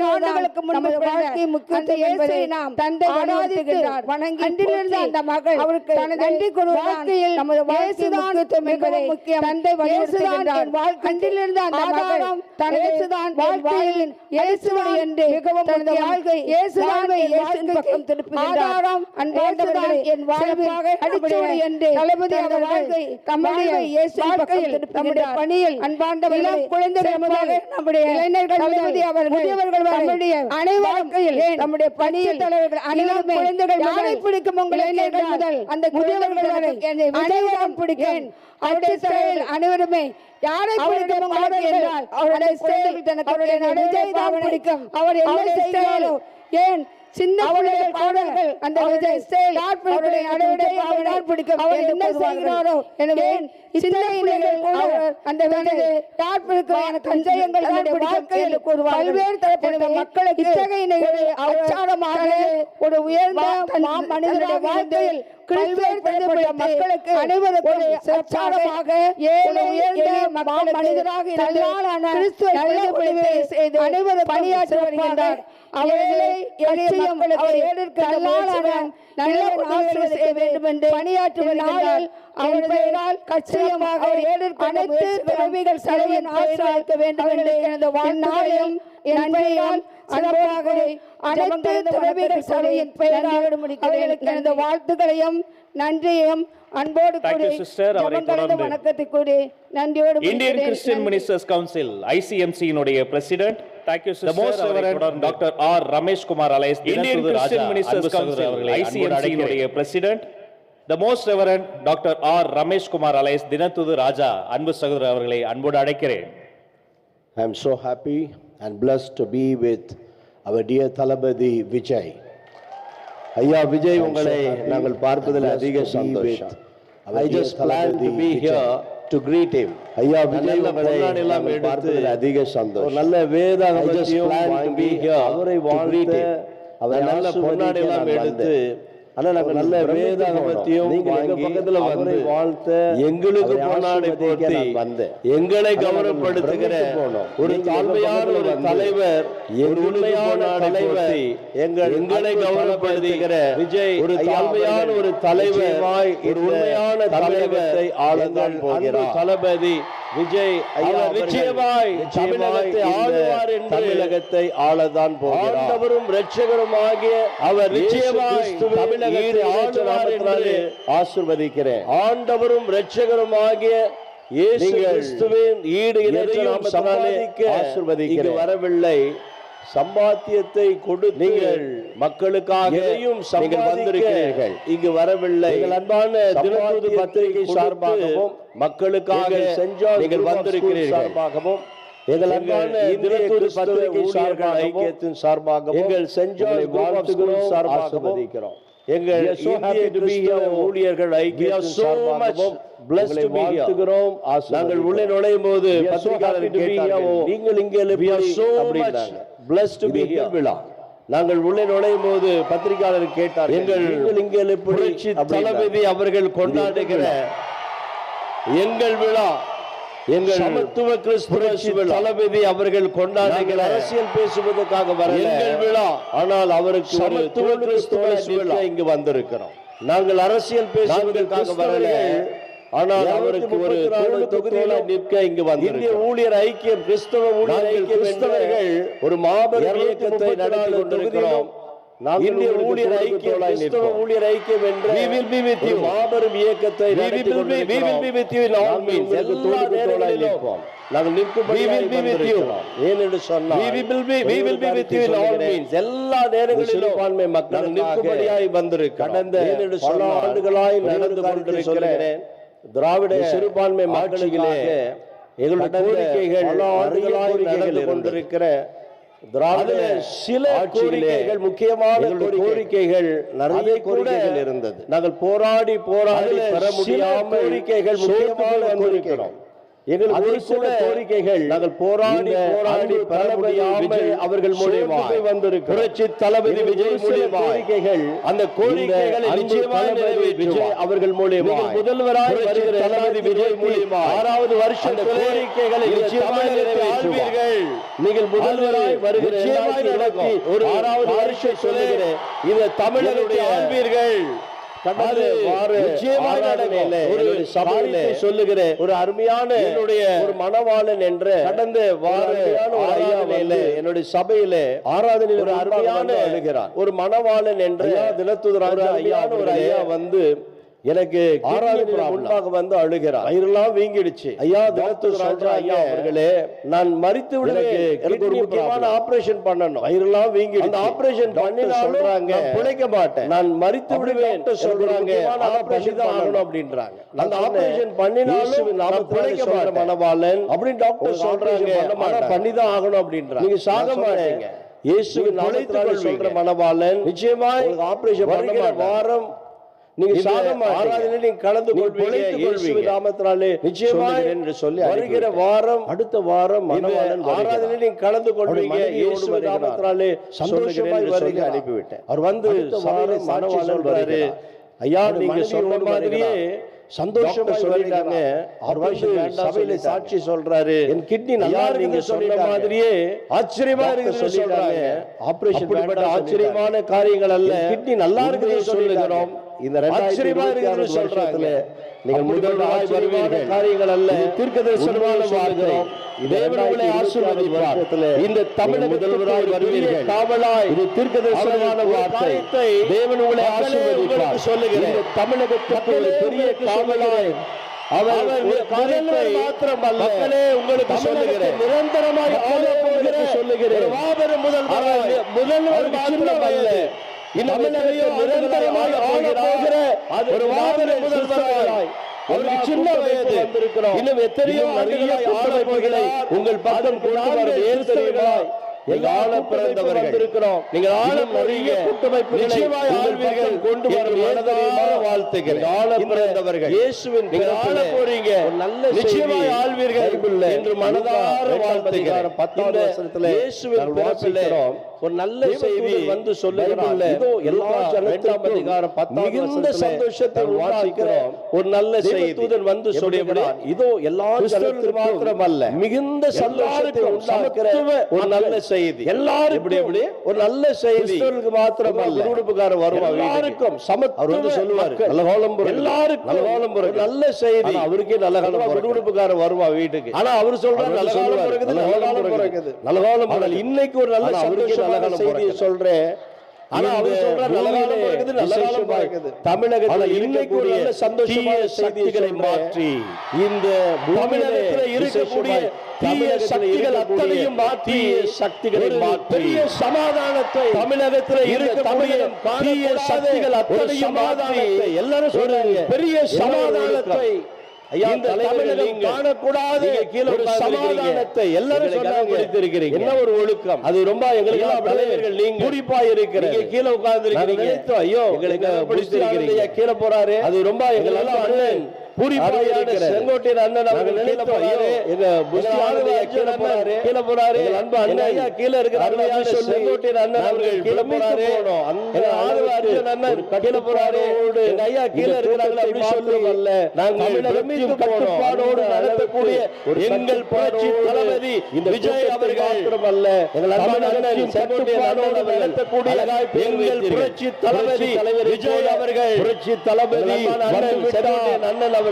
Speaker 6: ஆண்டுகளுக்கு முன்னர் வாழ்க்கை முக்கியத்துவம் என்பதை நாம் தந்தை ஆராதிக்கிறார். வணங்கி அன்றிலிருந்து அந்த மகள் அவருக்கு நன்றி வாழ்க்கையில் நமது வாழ்க்கைதான் என்பதை முக்கியம் தந்தை வலியுறுத்துகின்றார். அன்றிலிருந்து அந்த மகள் தனதுதான் வாழ்க்கையில் இயேசுவை என்று மிகவும் தனது வாழ்க்கை இயேசுவை இயேசுவின் பக்கம் திருப்புகின்றார். அன்பார்ந்தவர்களே என் வாழ்வாக அடிச்சோடு என்று தளபதி அவர் வாழ்க்கை தம்முடைய இயேசுவின் பக்கம் திருப்புகின்றார். பணியில் அன்பார்ந்தவர்களே குழந்தைகள் முதல் நம்முடைய இளைஞர்கள் தளபதி அவர்கள் நம்முடைய அனைவரும் நம்முடைய பணியில் தலைவர்கள் அனைவரும் குழந்தைகள் யாரை பிடிக்கும் உங்கள் இளைஞர்கள் முதல் அந்த முதியவர்கள் வரை அனைவரும் பிடிக்கும். அவருடைய செயல் அனைவருமே யாரை பிடிக்கும் உங்களுக்கு என்றால் அவருடைய செயல் தனக்கு அவருடைய விஜய் தான் பிடிக்கும். அவர் என்ன செய்தாரோ ஏன் சின்ன பிள்ளைகள் அந்த விஜய் செயல் அவருடைய நடவடிக்கை அவரால் பிடிக்கும். அவர் என்ன செய்கிறாரோ எனவே சின்ன பிள்ளைகள் அந்த யார் பிடிக்கும் எனக்கு அஞ்சயங்கள் வாழ்க்கையில் பல்வேறு தரப்பட்ட மக்களுக்கு இத்தகைய அச்சாரமாக ஒரு உயர்ந்த மனிதனுடைய வாழ்க்கையில் பல்வேறு தரப்பட்ட மக்களுக்கு அனைவருக்கும் அச்சாரமாக ஏழை உயர்ந்த மனிதராக இருந்தால் கிறிஸ்துவை செய்து அனைவரும் பணியாற்றி வருகின்றார். அவர்களை எளிய மக்களுக்கு நல்ல ஆசிரியர் செய்ய வேண்டும் என்று பணியாற்றி வருகின்றார். அவர்களால் கட்சியமாக அனைத்து பிறவிகள் செலவின் ஆசிரியர்க்க வேண்டும் என்று எனது வாழ்நாளையும் நன்மையால் சிறப்பாக அனைத்து பிறவிகள் செலவின் பெயராக முடிக்கிறேன். எனது வாழ்த்துக்களையும் நன்றியும் அன்போடு கூடி வணக்கத்தை கூடி நன்றியோடு
Speaker 2: Indian Christian Ministers Council ICMC இனுடைய president the most reverend Dr. R. Ramesh Kumar alias Indian Christian Ministers Council ICMC இனுடைய president the most reverend Dr. R. Ramesh Kumar alias தினத்துது ராஜா அன்பு சகோதரர் அவர்களை அன்போடு அழைக்கிறேன்.
Speaker 4: I am so happy and blessed to be with our dear Thalapathy Vijay. ஐயா விஜய் உங்களை நாங்கள் பார்ப்பதில் அதிக சந்தோஷம். I just planned to be here to greet him. ஐயா விஜய் உங்களை நாங்கள் பார்ப்பதில் அதிக சந்தோஷம். நல்ல வேதாகமத்தையும் வாங்கி அவரை வாழ்த்த அவர் நல்ல பொன்னாடையெல்லாம் எடுத்து ஆனா நாங்க நல்ல வேதாகமத்தையும் நீங்க எங்க பக்கத்துல வந்து வாழ்த்த எங்களுக்கு பொன்னாடை போர்த்தி எங்களை கௌரவப்படுத்துகிற ஒரு தாழ்மையான ஒரு தலைவர், என் உண்மையான தலைவர், எங்களை கௌரவப்படுத்துகிற விஜய் ஒரு தாழ்மையான ஒரு தலைவர், ஒரு உண்மையான தலைவரை ஆளதான் போகிறார். தளபதி விஜய் அவர் நிச்சயமாய் தமிழகத்தை ஆளுவார் என்று தமிழகத்தை ஆளதான் போகிறார். ஆண்டவரும் இரட்சகருமாகிய அவர் நிச்சயமாய் தமிழகத்தை ஆளுவார் என்று ஆசீர்வதிக்கிறேன். ஆண்டவரும் இரட்சகருமாகிய இயேசு கிறிஸ்துவின் ஈடு இணைய நாமத்தினாலே ஆசீர்வதிக்க வரவில்லை. சம்பாத்தியத்தை கொடு நீங்கள் மக்களுக்காக நீங்கள் வந்திருக்கிறீர்கள், இங்கு வரவில்லை. அன்பான தினத்தூது பத்திரிகை சார்பாகவும் மக்களுக்காக செஞ்சால் நீங்கள் வந்திருக்கிறீர்கள் சார்பாகவும் எங்கள் அன்பான தினத்தூது பத்திரிகை சார்பாக ஐக்கியத்தின் சார்பாகவும் எங்கள் செஞ்சால் வாழ்த்துகிறோம் சார்பாகவும் எங்கள் ஊழியர்கள் ஐக்கியத்தின் சார்பாகவும் வாழ்த்துகிறோம். நாங்கள் உள்ளே நுழையும் போது நீங்கள் இங்கே விழா நாங்கள் உள்ளே நுழையும் போது பத்திரிகையாளர் கேட்டார், எங்கள் இங்கே தளபதி அவர்கள் கொண்டாடுகிற எங்கள் விழா, எங்கள் சமத்துவ கிறிஸ்துவ தளபதி அவர்கள் கொண்டாடுகிற அரசியல் பேசுவதற்காக வர எங்கள் விழா, ஆனால் அவருக்கு சமத்துவ கிறிஸ்துவ இங்கு வந்திருக்கிறோம். நாங்கள் அரசியல் பேசுவதற்காக வரல, ஆனால் அவருக்கு ஒரு தொகுதியில நிற்க இங்கு வந்து இந்திய ஊழியர் ஐக்கியம் கிறிஸ்தவ ஊழியர் ஐக்கியம் கிறிஸ்தவர்கள் ஒரு மாபெரும் இயக்கத்தை நடத்தி கொண்டிருக்கிறோம். இந்திய ஊழியர் ஐக்கியம் கிறிஸ்தவ ஊழியர் ஐக்கியம் என்ற மாபெரும் இயக்கத்தை நடத்தி கொண்டிருக்கிறோம். எல்லா நேரங்களிலும் நாங்கள் நிற்கும்படி ஏன் என்று சொன்னால் எல்லா நேரங்களிலும் மக்கள் நிற்கும்படியாய் வந்திருக்கிறோம். கடந்த பல ஆண்டுகளாய் நடந்து கொண்டிருக்கிறேன். திராவிட சிறுபான்மை மக்களிலே எங்களுடைய கோரிக்கைகள் நடந்து கொண்டிருக்கிற திராவிட சில கோரிக்கைகள், முக்கியமான கோரிக்கைகள், நிறைய கோரிக்கைகள் இருந்தது. நாங்கள் போராடி பெற முடியாமல் கோரிக்கைகள் முக்கியமாக வந்திருக்கிறோம். எங்களுக்கு சில கோரிக்கைகள் நாங்கள் போராடி பெற முடியாமல் அவர்கள் மூலமாக வந்திருக்கிறோம். புரட்சி தளபதி விஜய் மூலமாக கோரிக்கைகள், அந்த கோரிக்கைகளை நிச்சயமாக நிறைவேற்றுவார் அவர்கள் மூலமாக. முதல்வராய் வருகிற தளபதி விஜய் மூலமாக 6வது வருஷம் கோரிக்கைகளை நிச்சயமாக நிறைவேற்றுவீர்கள். நீங்கள் முதல்வராய் வருகிற ஒரு 6வது வருஷம் சொல்லுகிற இந்த தமிழகத்தை ஆள்வீர்கள். சொல்லுகிற ஒரு அருமையான ஒரு மணவாளன் என்ற கடந்த என்னுடைய சபையில ஆராதனையில் ஒரு அருமையான ஒரு மணவாளன் என்ற தினத்துதராஜா ஒரு ஐயா வந்து எனக்கு முன்பாக வந்து அழுகிறார். வயிறெல்லாம் வீங்கிடுச்சு. ஐயா தினத்துதராஜா ஐயா அவர்களே, நான் மரித்து விடுவேன், எனக்கு ஒரு முக்கியமான ஆபரேஷன் பண்ணணும், வயிறெல்லாம் வீங்கி அந்த ஆபரேஷன் பண்ணினா சொல்றாங்க பிழைக்க மாட்டேன், நான் மரித்து விடுவேன் சொல்றாங்க, ஆபரேஷன் தான் ஆகணும் அப்படின்றாங்க. அந்த ஆபரேஷன் பண்ணினாலும் நான் பிழைக்க மாட்டேன் மணவாளன் அப்படின்னு டாக்டர் சொல்றாங்க, பண்ணிதான் ஆகணும் அப்படின்றாங்க. நீங்க சாக மாட்டீங்க, இயேசுவின் நாமத்தினால சொல்ற மணவாளன் நிச்சயமா ஆபரேஷன் பண்ணுகிற வாரம் நீங்க ஆராதனையில் நீங்க கலந்து கொள்வீங்க, இயேசுவின் நாமத்தினாலே நிச்சயமாக என்று சொல்லி வருகிற வாரம் அடுத்த வாரம் மணவாளன் ஆராதனையில் நீங்க கலந்து கொள்வீங்க, இயேசுவின் நாமத்தினாலே சந்தோஷமாய் வருக அனுப்பிவிட்டேன். அவர் வந்து சபையில மணவாளன் வருகிறாரு. ஐயா நீங்க சொன்ன மாதிரியே சந்தோஷமா சொல்லிட்டாங்க. அவர் வந்து சபையில சாட்சி சொல்றாரு, என் கிட்னி நல்லா நீங்க சொன்ன மாதிரியே ஆச்சரியமா இருக்கு சொல்லிட்டாங்க. ஆபரேஷன் ஆச்சரியமான காரியங்கள் அல்ல, கிட்னி நல்லா இருக்குது சொல்லுகிறோம். இந்த 2026 சொல்றாங்க, நீங்கள் முதல்வராய் வருவீர்கள், காரியங்கள் அல்ல, தீர்க்கதரிசனமான வார்த்தைகிறோம். தேவன் உங்களை ஆசீர்வதிப்பார். இந்த தமிழக முதல்வராய் வருவீர்கள், காவலாய் இது தீர்க்கதரிசனமான வார்த்தை. தேவன் உங்களை ஆசீர்வதிப்பார் சொல்லுகிறேன். இந்த தமிழகத்துக்கு ஒரு பெரிய காவலாய் அவர் ஒரு காரியத்தை மாத்திரமல்ல, மக்களே உங்களுக்கு சொல்லுகிறேன், நிரந்தரமாக ஆள போகிறது சொல்லுகிறேன். மாபெரும் முதல்வர் மாத்திரமல்ல, நிரந்தரமாக ஆள போகிற ஒரு மாபெரும் முதல்வராய் அவருக்கு சின்ன வயது வந்திருக்கிறோம். இன்னும் எத்தனையோ நிறைய ஆளுமைகளை உங்கள் பக்கம் கொண்டு வர ஏற்கனவே ஆள பிறந்தவர்கள் இருக்கிறோம். நீங்கள் ஆளும் நிறைய நிச்சயமாய் ஆள்வீர்கள் கொண்டு வரும் மனதார வாழ்த்துகிறேன். ஆள பிறந்தவர்கள் இயேசுவின் நீங்கள் ஆள போறீங்க, நல்ல நிச்சயமாய் ஆள்வீர்கள் என்று மனதார வாழ்த்துகிறேன். 10வது வசனத்திலே இயேசுவின் பிறப்பிலே ஒரு நல்ல செய்தி வந்து சொல்லுகிறார். இதோ எல்லா ஜனத்திற்கும் மிகுந்த சந்தோஷத்தை வாசிக்கிறோம். ஒரு நல்ல செய்தி தூதன் வந்து சொல்லுகிறார். இதோ எல்லா ஜனத்திற்கும் மாத்திரமல்ல, மிகுந்த சந்தோஷத்தை உண்டாக்குற ஒரு நல்ல செய்தி. எல்லாரும் இப்படி இப்படி ஒரு நல்ல செய்தி மாத்திரமல்ல, குடும்பக்காரர் வருவார், எல்லாருக்கும் அவர் வந்து சொல்லுவார், நல்ல காலம் எல்லாருக்கும் நல்ல காலம் பிறகு நல்ல செய்தி. அவருக்கே நல்ல காலம், குடும்பக்காரர் வருவா வீட்டுக்கு. ஆனா அவர் சொல்றாரு நல்ல காலம் பிறகுது, நல்ல காலம் பிறகுது, நல்ல காலம் பிறகு. இன்னைக்கு ஒரு நல்ல சந்தோஷமான செய்தியை சொல்றேன். ஆனா அவர் சொல்றாரு நல்ல காலம் பிறகுது, நல்ல காலம் பிறகுது. தமிழகத்தில் இன்னைக்கு ஒரு நல்ல சந்தோஷமான செய்திகளை மாற்றி இந்த தமிழகத்தில் இருக்கக்கூடிய தீய சக்திகள் அத்தனையும் மாற்றி சக்திகளை மாற்றி பெரிய சமாதானத்தை தமிழகத்தில் இருக்கக்கூடிய தீய சக்திகள் அத்தனையும் மாற்றி எல்லாரும் சொல்றாங்க பெரிய சமாதானத்தை காணக்கூடாது. சமாதானத்தை எல்லாரும் படித்திருக்கிறீங்க. என்ன ஒரு ஒழுக்கம் அது, ரொம்ப எங்களுக்கு தலைவர்கள் நீங்க குறிப்பா இருக்கிறீங்க. கீழே உட்கார்ந்து இருக்கிறீங்க. ஐயோ எங்களுக்கு பிடிச்சிருக்கிறீங்க, கீழே போறாரு. அது ரொம்ப எங்களெல்லாம் அண்ணன் செங்கோட்டையன் அண்ணன் அவர்கள் கீழே போறாரு. எங்க கீழே போறாரு, கீழே போறாரு. அன்பு அண்ணன் கீழே இருக்கிறாங்க. செங்கோட்டையன் அண்ணன் அவர்கள் கீழே போறாரு. அர்ஜுன் அண்ணன் கீழே போறாரு. எங்க ஐயா கீழே இருக்கிறாங்க. அப்படி சொல்லுவல்ல, நாங்கள் கட்டுப்பாடோடு நடத்தக்கூடிய எங்கள் புரட்சி தளபதி இந்த விஜய் அவர்கள் மட்டுமல்ல, எங்கள் அண்ணன் கட்டுப்பாடோடு நடத்தக்கூடிய எங்கள் புரட்சி தளபதி விஜய் அவர்கள், புரட்சி தளபதி அண்ணன் அவர்கள்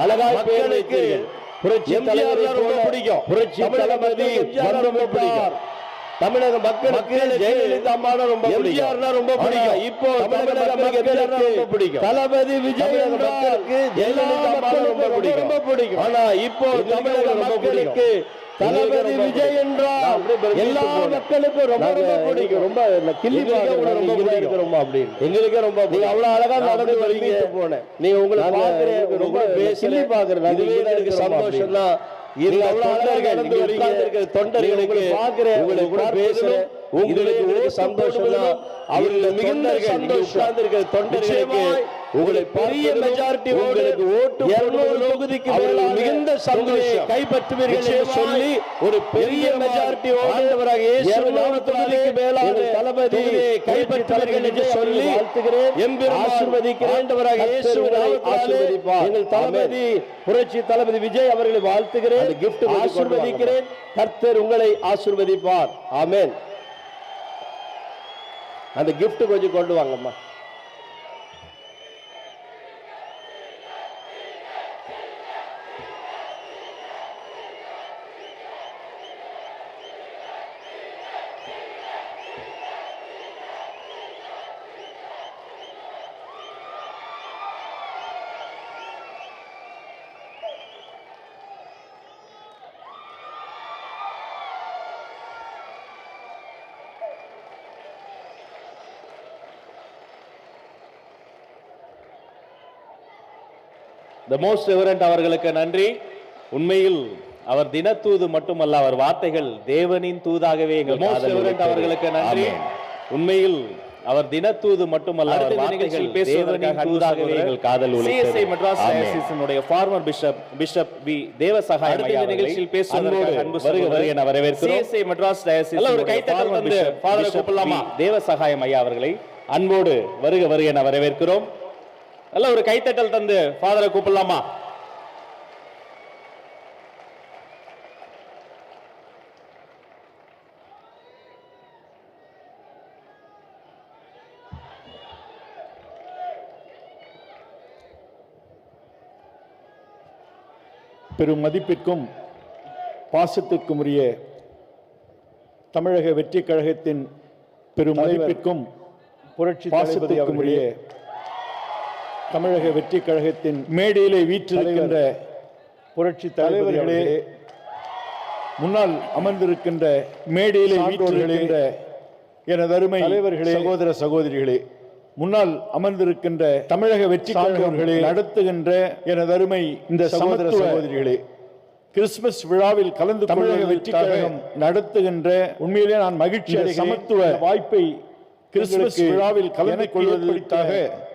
Speaker 4: அழகாய் பெயர் வைத்தீர்கள். புரட்சி தலைவர் ரொம்ப பிடிக்கும், புரட்சி தளபதி ரொம்ப பிடிக்கும். தமிழக மக்களுக்கு ஜெயலலிதா அம்மா ரொம்ப பிடிக்கும், ரொம்ப பிடிக்கும். இப்போ தமிழக மக்களுக்கு ரொம்ப பிடிக்கும் தளபதி விஜய் மக்களுக்கு ஜெயலலிதா அம்மா ரொம்ப பிடிக்கும். ஆனா இப்போ தமிழக மக்களுக்கு தளபதி விஜய் என்றால் எல்லா மக்களுக்கும் ரொம்ப ரொம்ப பிடிக்கும். ரொம்ப கிள்ளி ரொம்ப பிடிக்கும் அப்படின்னு எங்களுக்கு ரொம்ப அவ்வளவு அழகா நடந்து வரீங்க. போனேன் நீங்க உங்களுக்கு பாக்குறேன், ரொம்ப கிள்ளி பாக்குறேன். அதுவே எனக்கு சந்தோஷம் தான். தொண்டர்களுக்கு பாக்குறேன், உங்களுக்கு பேசுறேன், உங்களுக்கு சந்தோஷம் தான். அவர்கள் மிகுந்த சந்தோஷம் தொண்டர்களுக்கு உங்களை பெரிய மெஜாரிட்டி உங்களுக்கு ஓட்டு 200 தொகுதிக்கு மிகுந்த சந்தோஷம் கைப்பற்றுவீர்கள் என்று சொல்லி ஒரு பெரிய மெஜாரிட்டி ஆண்டவராக இயேசு 200 தொகுதிக்கு மேலான தளபதி கைப்பற்றுவீர்கள் என்று சொல்லி வாழ்த்துகிறேன், எம்பெருமான் ஆசீர்வதிக்கிறேன். ஆண்டவராக இயேசு ஆசீர்வதிப்பார். எங்கள் தளபதி புரட்சி தளபதி விஜய் அவர்களை வாழ்த்துகிறேன், கிஃப்ட் ஆசீர்வதிக்கிறேன். கர்த்தர் உங்களை ஆசீர்வதிப்பார். ஆமென். அந்த கிஃப்ட் கொஞ்சம் கொண்டு வாங்கம்மா.
Speaker 2: The most reverend அவர்களுக்கு நன்றி. உண்மையில் அவர் தினத்தூது மட்டுமல்ல, அவர் வார்த்தைகள் தேவனின் தூதாகவே எங்கள் காதல் அவர்களுக்கு நன்றி. உண்மையில் அவர் தினத்தூது மட்டுமல்ல, அவர் வார்த்தைகள் தேவனின் தூதாகவே எங்கள் காதல் CSI மெட்ராஸ் டயசிஸினுடைய ஃபார்மர் பிஷப் வி தேவசகாயம் ஐயா நிகழ்ச்சியில் பேசுவதற்காக அன்பு வருக என வரவேற்கிறோம். CSI மெட்ராஸ் டயசிஸ் ஒரு கைத்தட்டல் வந்து ஃபாதர் கூப்பிடலாமா? தேவசகாயம் ஐயா அவர்களை அன்போடு வருக என வரவேற்கிறோம். நல்ல ஒரு கைத்தட்டல் தந்து ஃபாதரை கூப்பிடலாமா?
Speaker 7: பெரும் மதிப்பிற்கும் பாசத்திற்கும் உரிய தமிழக வெற்றி கழகத்தின் பெரும் மதிப்பிற்கும் புரட்சி பாசத்திற்கும் உரிய தமிழக வெற்றி கழகத்தின் மேடையிலே வீற்றிருக்கின்ற புரட்சி தலைவர்களே, முன்னால் அமர்ந்திருக்கின்ற மேடையிலே வீற்றிருக்கின்ற எனது அருமை தலைவர்களே, சகோதர சகோதரிகளே, முன்னால் அமர்ந்திருக்கின்ற தமிழக வெற்றி கழகங்களே, நடத்துகின்ற எனது அருமை இந்த சகோதர சகோதரிகளே, கிறிஸ்துமஸ் விழாவில் கலந்து தமிழக வெற்றி கழகம் நடத்துகின்ற உண்மையிலே நான் மகிழ்ச்சி சமத்துவ வாய்ப்பை கிறிஸ்துமஸ் விழாவில் கலந்து கொள்வதற்காக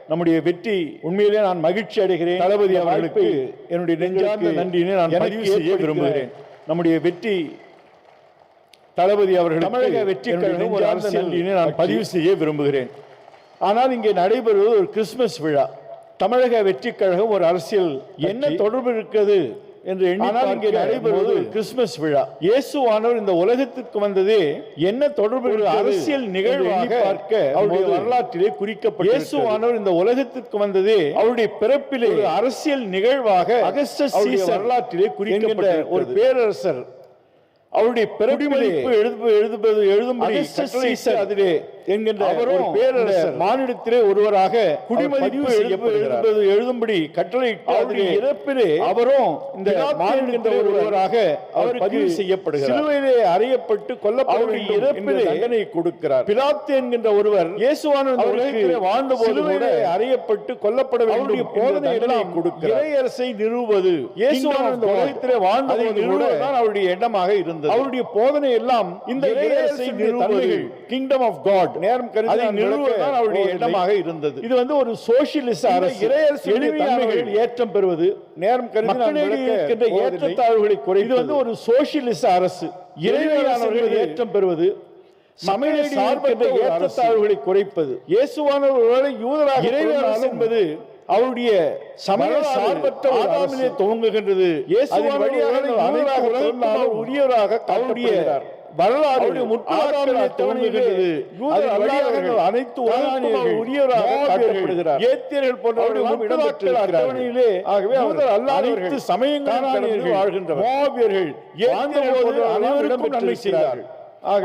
Speaker 7: நம்முடைய வெற்றி உண்மையிலே நான் மகிழ்ச்சி அடைகிறேன். தளபதி அவர்களுக்கு என்னுடைய நெஞ்சார்ந்த நன்றியினை நான் பதிவு செய்ய விரும்புகிறேன். நம்முடைய வெற்றி தளபதி அவர்கள் தமிழக வெற்றி கழகம் ஒரு அரசியல் நன்றியினை நான் பதிவு செய்ய விரும்புகிறேன். ஆனால் இங்கே நடைபெறுவது ஒரு கிறிஸ்துமஸ் விழா. தமிழக வெற்றி கழகம் ஒரு அரசியல் என்ன தொடர்பு இருக்கிறது என்று எண்ணினால் இங்கே நடைபெறுவது கிறிஸ்துமஸ் விழா. இயேசுவானவர் இந்த உலகத்திற்கு வந்ததே என்ன தொடர்பு அரசியல் நிகழ்வாக பார்க்க அவருடைய வரலாற்றிலே குறிக்கப்பட்ட இயேசுவானவர் இந்த உலகத்திற்கு வந்ததே அவருடைய பிறப்பிலே அரசியல் நிகழ்வாக அகஸ்டஸ் சீசர் வரலாற்றிலே குறிக்கப்பட்ட ஒரு பேரரசர் அவருடைய பிறப்பிலே எழுதும்படி அதிலே என்கின்ற ஒரு பேரரசர் மானிடத்திலே ஒருவராக குடிமதிப்பு எழுதும்படி கட்டளை இறப்பிலே அவரும் இந்த மானிடத்திலே ஒருவராக அவர் பதிவு செய்யப்படுகிறார். சிலுவையிலே அறையப்பட்டு கொல்லப்பட்ட இறப்பிலே தண்டனை கொடுக்கிறார். பிலாத்து என்கின்ற ஒருவர் இயேசுவானவர் வாழ்ந்தபோது கூட அறையப்பட்டு கொல்லப்பட வேண்டிய போதனை எல்லாம் கொடுக்கிறார். இறையரசை நிறுவுவது இயேசுவானவர் உலகத்திலே வாழ்ந்ததை நிறுவுவதுதான் அவருடைய எண்ணமாக இருந்தது. அவருடைய போதனை எல்லாம் இந்த இறையரசை நிறுவுவது, கிங்டம் ஆஃப் காட் நேரம் கருதி நிறுவுவதுதான் அவருடைய எண்ணமாக இருந்தது. இது வந்து ஒரு சோசியலிச அரசு. இறையரசு எளிமையானவர்கள் ஏற்றம் பெறுவது, நேரம் கருதி ஏற்றத்தாழ்வுகளை குறை. இது வந்து ஒரு சோசியலிச அரசு. இறைமையானவர்கள் ஏற்றம் பெறுவது, சமய சார்பற்ற ஏற்றத்தாழ்வுகளை குறைப்பது. இயேசுவானவர்களை யூதராக இறையரசு என்பது அவருடைய சமய சார்பற்ற ஆதாமிலே துவங்குகின்றது. இயேசுவின் வழியாக உரியவராக அவருடைய வரலாறு முற்காலத்திலே துவங்குகின்றது. அனைத்து உரியவராக காட்டப்படுகிறார். ஏத்தியர்கள் போன்றவர்கள் இடம்பெற்றிருக்கிறார்களே. ஆகவே அவர்கள் அனைத்து சமயங்களில் வாழ்கின்றனர். மாவீரர்கள் அனைவருக்கும் நன்மை செய்தார்கள்.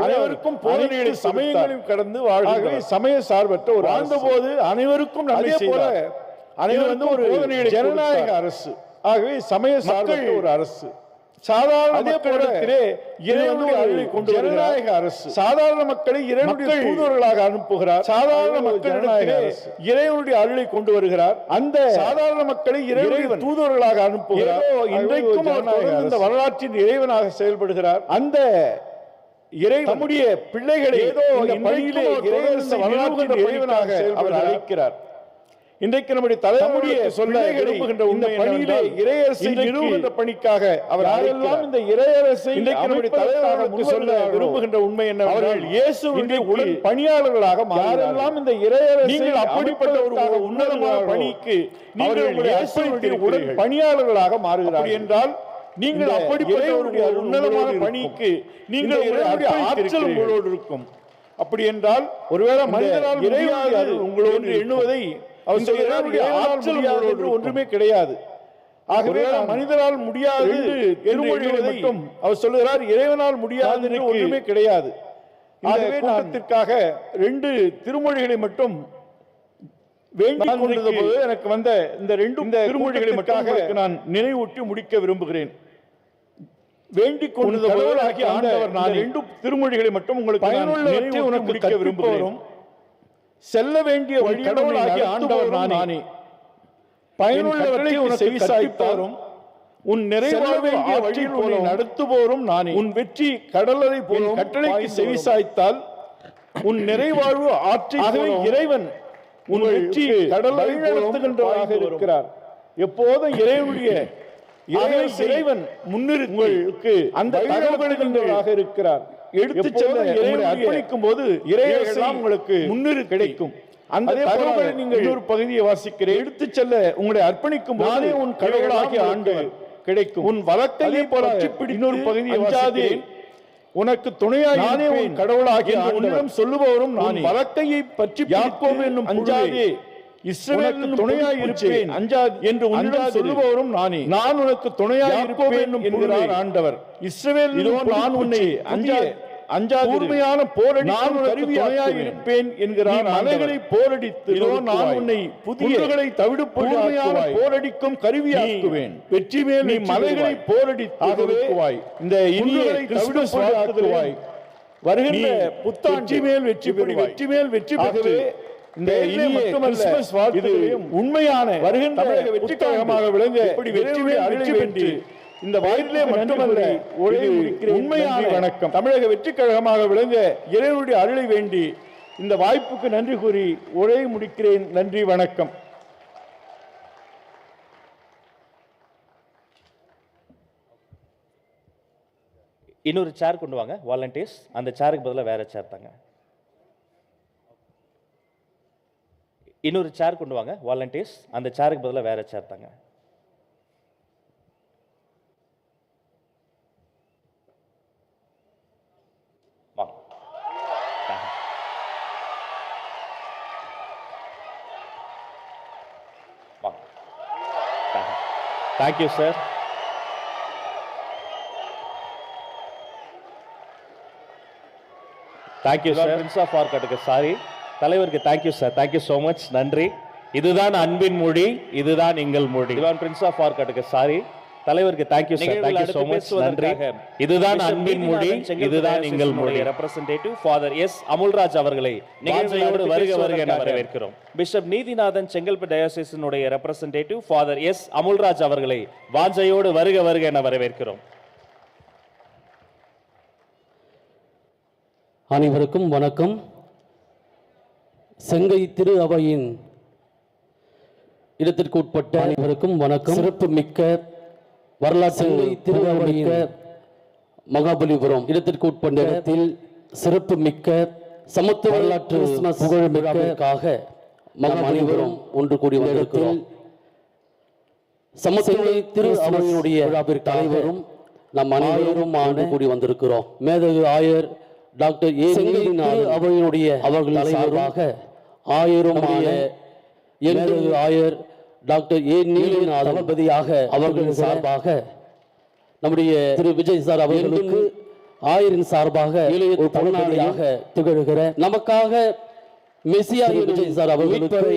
Speaker 7: அனைவருக்கும் போதனைகளை சமயங்களையும் கடந்து வாழ்கிற சமய சார்பற்ற ஒரு வாழ்ந்தபோது அனைவருக்கும் நன்மை செய்தார். அனைவரும் ஒரு ஜனநாயக அரசு. ஆகவே சமய சார்பற்ற ஒரு அரசு. சாதாரண மக்களிடத்திலே இறைவனுடைய அருளை கொண்டு ஜனநாயக அரசு. சாதாரண மக்களை இறைவனுடைய தூதுவர்களாக அனுப்புகிறார். சாதாரண மக்களிடத்திலே இறைவனுடைய அருளை கொண்டு வருகிறார். அந்த சாதாரண மக்களை இறைவனுடைய தூதுவர்களாக அனுப்புகிறார். இன்றைக்கும் இந்த வரலாற்றின் இறைவனாக செயல்படுகிறார். அந்த தம்முடைய பிள்ளைகளை ஏதோ பணியிலே இறைவனாக அவர் அழைக்கிறார். இன்றைக்கு நம்முடைய தலைமுறையை சொல்ல விரும்புகின்ற இந்த பணியிலே இறையரசை நிறுவுகின்ற பணிக்காக அவர் யாரெல்லாம் இந்த இறையரசை இன்றைக்கு நம்முடைய தலைவராக சொல்ல விரும்புகின்ற உண்மை என்ன? அவர்கள் இயேசுவின் உடன் பணியாளர்களாக யாரெல்லாம் இந்த இறையரசை நீங்கள் அப்படிப்பட்ட ஒரு உன்னதமான பணிக்கு நீங்கள் இயேசுவின் உடன் பணியாளர்களாக மாறுகிறார்கள் என்றால் நீங்கள் அப்படிப்பட்ட ஒரு உன்னதமான பணிக்கு நீங்கள் ஆற்றல் உங்களோடு இருக்கும். அப்படி என்றால் ஒருவேளை மனிதனால் இறைவனாக உங்களோடு எண்ணுவதை அவர் சொல்கிறார், ஒன்றுமே கிடையாது. ஆகவே மனிதனால் முடியாது திருமொழிகளை மட்டும் அவர் சொல்லுகிறார், இறைவனால் முடியாது என்று ஒன்றுமே கிடையாது. ஆகவே கூட்டத்திற்காக 2 திருமொழிகளை மட்டும் வேண்டிக் கொண்டிருந்த போது எனக்கு வந்த இந்த 2 திருமொழிகளை மட்டும் நான் நினைவூட்டி முடிக்க விரும்புகிறேன். வேண்டிக் கொண்டிருந்த போது ஆண்டவர் நான் 2 திருமொழிகளை மட்டும் உங்களுக்கு பயனுள்ளவற்றை உனக்கு முடிக்க விரும்புகிறேன். செல்ல வேண்டிய வழி கடவுளாகிய ஆண்டவர் நானே. பயனுள்ளவற்றை உனக்கு செவிசாய்த்தாரும் உன் நிறைவேற வேண்டிய வழியில் உன்னை நடத்துவோரும் நானே. உன் வெற்றி கடலரை போலும் கட்டளைக்கு செவிசாய்த்தால் உன் நிறைவாழ்வு ஆற்றி இறைவன் உன் வெற்றி கடலை நடத்துகின்றவராக இருக்கிறார். எப்போதும் இறைவனுடைய இறைவன் முன்னிறுத்தலுக்கு அந்த தகவல்களுக்காக இருக்கிறார். எடுத்து செல்ல இறைவனை அர்ப்பணிக்கும் போது இறைவன் உங்களுக்கு முன்னிறுத்தி கிடைக்கும். அந்த தகவலை நீங்கள் இன்னொரு பகுதியை வாசிக்கிறேன். எடுத்து செல்ல உங்களை அர்ப்பணிக்கும் போது உன் கடவுளாகிய ஆண்டவர் கிடைக்கும். உன் வழக்கையை பற்றி இன்னொரு பகுதியை வாசிக்கிறேன். உனக்கு துணையாக நானே உன் கடவுளாகிய ஆண்டவரும் சொல்லுபவரும் நான். வழக்கையை பற்றி யாக்கோபு என்னும் அஞ்சாதே, இஸ்ரவேலுக்கு துணையாக இருப்பேன் அஞ்சாது என்று உன்னிடம் சொல்லுபவரும் நானே. நான் உனக்கு துணையாக இருப்பேன் என்னும் என்கிறார் ஆண்டவர். இஸ்ரவேல் நான் உன்னை அஞ்சாத போரடி நான் உனக்கு துணையாக இருப்பேன் என்கிறார். மலைகளை போரடித்து நான் உன்னை புதியகளை தவிடுபொழுமையான போரடிக்கும் கருவியாக்குவேன். வெற்றி மேல் நீ மலைகளை போரடித்து இந்த இனியலை தவிடுபொழுவாய். வருகின்ற புத்தாட்சி மேல் வெற்றி பெறுவாய். வெற்றி மேல் வெற்றி பெற்று இந்த மட்டுமல்ல, இது உண்மையான வருகின்ற வெற்றி கழகமாக விளங்க வெற்றி பெற்று இந்த வாயிலே மட்டுமல்ல ஒரே உண்மையான வணக்கம் தமிழக வெற்றி கழகமாக விளங்க இறைவனுடைய அருளை வேண்டி இந்த வாய்ப்புக்கு நன்றி கூறி ஒரே முடிக்கிறேன். நன்றி, வணக்கம்.
Speaker 2: இன்னொரு சேர் கொண்டு வாங்க வாலண்டியர்ஸ். அந்த சேருக்கு பதிலாக வேற சேர் தாங்க. இன்னொரு சேர் கொண்டு வாங்க வாலண்டியர்ஸ். அந்த சேருக்கு பதிலாக வேற சேர் தாங்க. வாங்க. வாங்க. Thank you sir. Thank you sir. Prince of ஆர்காட்டுக்கு சாரி. தலைவருக்கு thank you sir. Thank you so much. நன்றி. இதுதான் அன்பின் மொழி, இதுதான் எங்கள் மொழி. இதுதான் பிரின்ஸ் ஆஃப் ஆர்காட்டுக்கு சாரி. தலைவருக்கு thank you sir. Thank you so much. நன்றி. இதுதான் அன்பின் மொழி, இதுதான் எங்கள் மொழி. ரெப்ரசன்டேட்டிவ் ஃபாதர் எஸ் அமுல்ராஜ் அவர்களை நிகழ்ச்சியோடு வருக வருக என வரவேற்கிறோம். பிஷப் நீதிநாதன் செங்கல்பட்டு டயோசிஸினுடைய ரெப்ரசன்டேட்டிவ் ஃபாதர் எஸ் அமுல்ராஜ் அவர்களை வாஞ்சையோடு வருக வருக என வரவேற்கிறோம்.
Speaker 8: அனைவருக்கும் வணக்கம். செங்கை திரு அவையின் இடத்திற்கு உட்பட்ட அனைவருக்கும் வணக்கம். சிறப்பு மிக்க வரலாற்று செங்கை திரு அவையின் மகாபலிபுரம் இடத்திற்கு உட்பட்ட இடத்தில் சிறப்பு மிக்க சமத்துவ வரலாற்று புகழ்மிக்காக அனைவரும் ஒன்று கூடி வந்திருக்கிறோம். சமத்துவ திரு அவையினுடைய தலைவரும் நம் அனைவரும் ஆண்டு கூடி வந்திருக்கிறோம். மேதகு ஆயர் டாக்டர் ஏ அவையினுடைய அவர்கள் சார்பாக ஆயரும் ஆயர் டாக்டர் ஏ நீலநாதன் தளபதியாக அவர்களின் சார்பாக நம்முடைய திரு விஜய் சார் அவர்களுக்கு ஆயரின் சார்பாக ஒரு பொன்னாடியாக திகழ்கிற நமக்காக மெசியா விஜய் சார் அவர்களுக்கு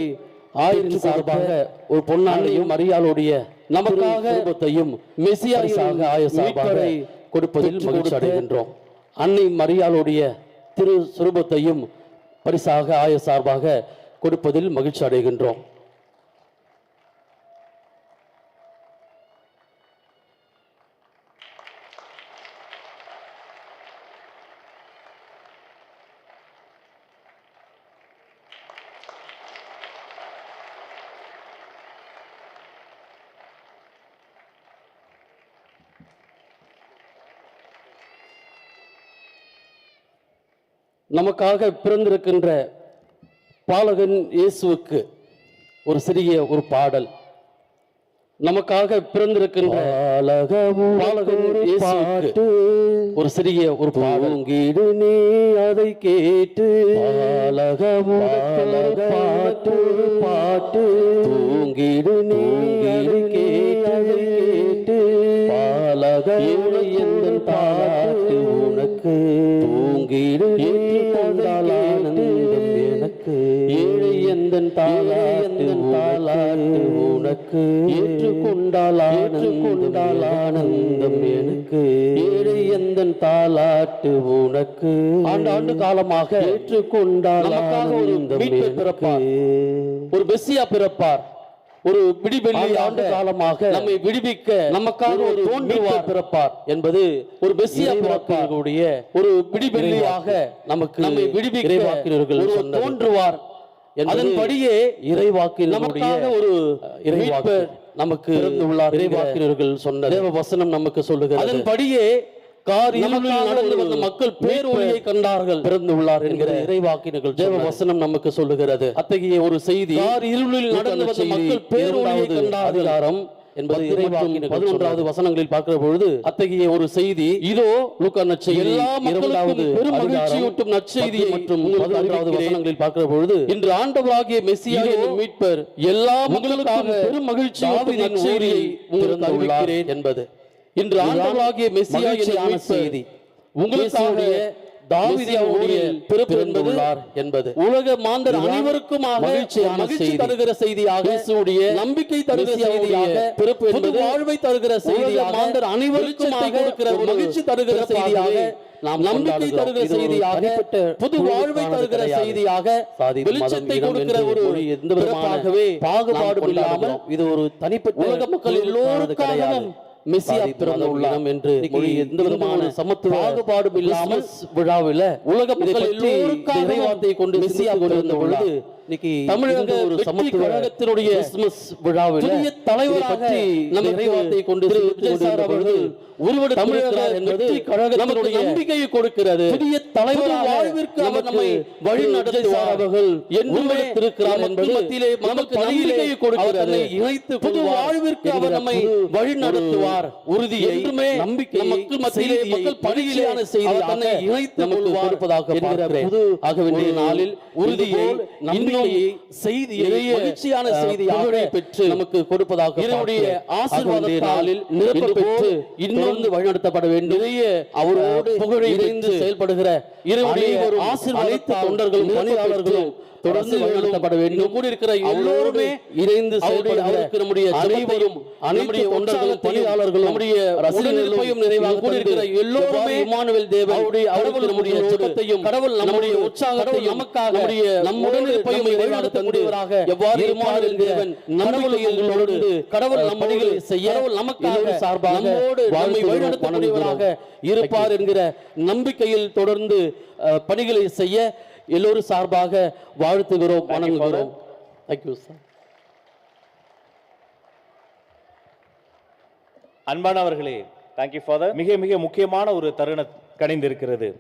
Speaker 8: ஆயரின் சார்பாக ஒரு பொன்னாடியும் மரியாளுடைய நமக்காக மெசியாசாக ஆயர் சார்பாக கொடுப்பதில் மகிழ்ச்சி அடைகின்றோம். அன்னை மரியாளுடைய திரு சுரூபத்தையும் பரிசாக ஆயர் சார்பாக கொடுப்பதில் மகிழ்ச்சி அடைகின்றோம். நமக்காக பிறந்திருக்கின்ற பாலகன் இயேசுவுக்கு ஒரு சிறிய ஒரு பாடல். நமக்காக பிறந்திருக்கின்ற பாலகன் இயேசுவுக்கு ஒரு சிறிய ஒரு பாடல். நீ அதை கேட்டு பாட்டு பாட்டு தூங்கிடு நீ கேட்டு பாலகன் எந்த பாட்டு உனக்கு தூங்கிடு ஆனந்தம் எனக்கு ஏழை எந்தன் தாலாட்டு உனக்கு ஏற்றுக்கொண்டால் ஆனந்தம் எனக்கு ஏழை எந்தன் தாலாட்டு உனக்கு ஆண்டு காலமாக ஏற்றுக்கொண்டால் பிறப்பார், ஒரு மெசியா பிறப்பார், ஒரு விடிவெள்ளி ஆண்டு காலமாக நம்மை விடுவிக்க நமக்காக ஒரு தோன்றுவார் பிறப்பார் என்பது ஒரு மெசியா பிறப்பாருடைய ஒரு விடிவெள்ளியாக நமக்கு நம்மை விடுவிக்க இறைவாக்கினர்கள் தோன்றுவார். அதன்படியே இறைவாக்கில் நமக்காக ஒரு இறைவாக்கு நமக்கு உள்ளார். இறைவாக்கினர்கள் சொன்ன தேவ வசனம் நமக்கு சொல்லுகிறது. அதன்படியே நடந்து வந்த மக்கள் பேரொழியை கண்டார்கள், பிறந்து உள்ளார் என்கிற இறைவாக்கினர்கள் தேவ வசனம் நமக்கு சொல்லுகிறது. அத்தகைய ஒரு செய்தி இருளில் நடந்து வந்த மக்கள் பேரொழியை கண்டார்கள் என்பது இறைவாக்கின் 11வது வசனங்களில் பார்க்கிற பொழுது அத்தகைய ஒரு செய்தி இதோ லூக்கா நற்செய்தி எல்லா மக்களுக்கும் பெரும் மகிழ்ச்சியூட்டும் நற்செய்தியை மற்றும் 11வது வசனங்களில் பார்க்கிற பொழுது இன்று ஆண்டவராகிய மெசியா என்னும் மீட்பர் எல்லா மக்களுக்கும் பெரும் மகிழ்ச்சியூட்டும் நற்செய்தியை உங்களுக்கு அறிவிக்கிறேன் என்பது இன்று ஆண்டவராகிய மெசியா என்னும் செய்தி உங்களுக்காக தாவீதுடைய பிறப்பு என்பது உலக மாந்தர் அனைவருக்கும் மகிழ்ச்சி தருகிற செய்தியாக, இயேசுவுடைய நம்பிக்கை தருகிற செய்தியாக, பிறப்பு என்பது வாழ்வை தருகிற செய்தியாக, மாந்தர் அனைவருக்கும் கொடுக்கிற மகிழ்ச்சி தருகிற செய்தியாக, நாம் நம்பிக்கை தருகிற செய்தியாக, புது வாழ்வை தருகிற செய்தியாக, வெளிச்சத்தை கொடுக்கிற ஒரு பிறப்பாகவே பாகுபாடு இல்லாமல் இது ஒரு தனிப்பட்ட உலக மக்கள் எல்லோருக்காகவும் மெசியா பிறந்த உள்ளம் என்று எந்த விதமான சமத்துவ பாகுபாடும் இல்லாமல் விழாவில் உலக மக்கள் எல்லோருக்கும் இறைவார்த்தையை கொண்டு மெசியா கொண்டிருந்த பொழுது இன்னைக்கு தமிழக ஒரு சமத்துவ கழகத்தினுடைய கிறிஸ்துமஸ் விழாவில் புதிய தலைவராக நம்ம இறைவார்த்தையை கொண்டு விஜய் சார் அவர்கள் உருவெடுத்திருக்கிறார் என்பது கழகத்தினுடைய நம்பிக்கையை கொடுக்கிறது. புதிய தலைவராக வாழ்விற்கு அவர் நம்மை வழி நடத்துவார் அவர்கள் என்றுமே இருக்கிறார் என்பது மத்தியிலே நமக்கு நம்பிக்கையை கொடுக்கிறது. இணைத்து புது வாழ்விற்கு அவர் நம்மை வழி நடத்துவார் உறுதியை என்றுமே நம்பிக்கை மக்கள் மத்தியிலே மக்கள் பணியிலான செய்தி தன்னை இணைத்து நமக்கு கொடுப்பதாக பார்க்கிறேன். ஆக வேண்டிய நாளில் உறுதியை நம்பிக்கையை செய்தியை மகிழ்ச்சியான செய்தியாக பெற்று நமக்கு கொடுப்பதாக இவருடைய ஆசீர்வாதத்தாலில் நிரப்ப பெற்று இன்னொன்று வழிநடத்தப்பட வேண்டும். அவரோடு புகழை இணைந்து செயல்படுகிற இவருடைய ஆசீர்வாதத்தை தொண்டர்களும் பணியாளர்களும் தொடர்ந்து வழிநடத்தப்பட வேண்டும். கூடியிருக்கிற எல்லோருமே இணைந்து செயல்படுவதற்கு நம்முடைய அனைவரும் நம்முடைய தொண்டர்களும் பணியாளர்களும் நம்முடைய ரசிகர்களும் நிறைவாக கூடியிருக்கிற எல்லோருமே இம்மானுவேல் தேவன் அவருடைய நம்முடைய ஜெபத்தையும் கடவுள் நம்முடைய உற்சாகத்தையும் நமக்காக நம்முடன் இருப்பையும் வழிநடத்தக்கூடியவராக எவ்வாறு இம்மானுவேல் தேவன் நம்மளோடு கடவுள் நம்முடைய செய்ய நமக்காக சார்பாக நம்மை வழிநடத்தக்கூடியவராக இருப்பார் என்கிற நம்பிக்கையில் தொடர்ந்து பணிகளை செய்ய எல்லோரும் சார்பாக வாழ்த்துகிறோம், வணங்குகிறோம். Thank you sir.
Speaker 2: அன்பானவர்களே, தேங்க்யூ ஃபாதர். மிக மிக முக்கியமான ஒரு தருணம் கணிந்திருக்கிறது.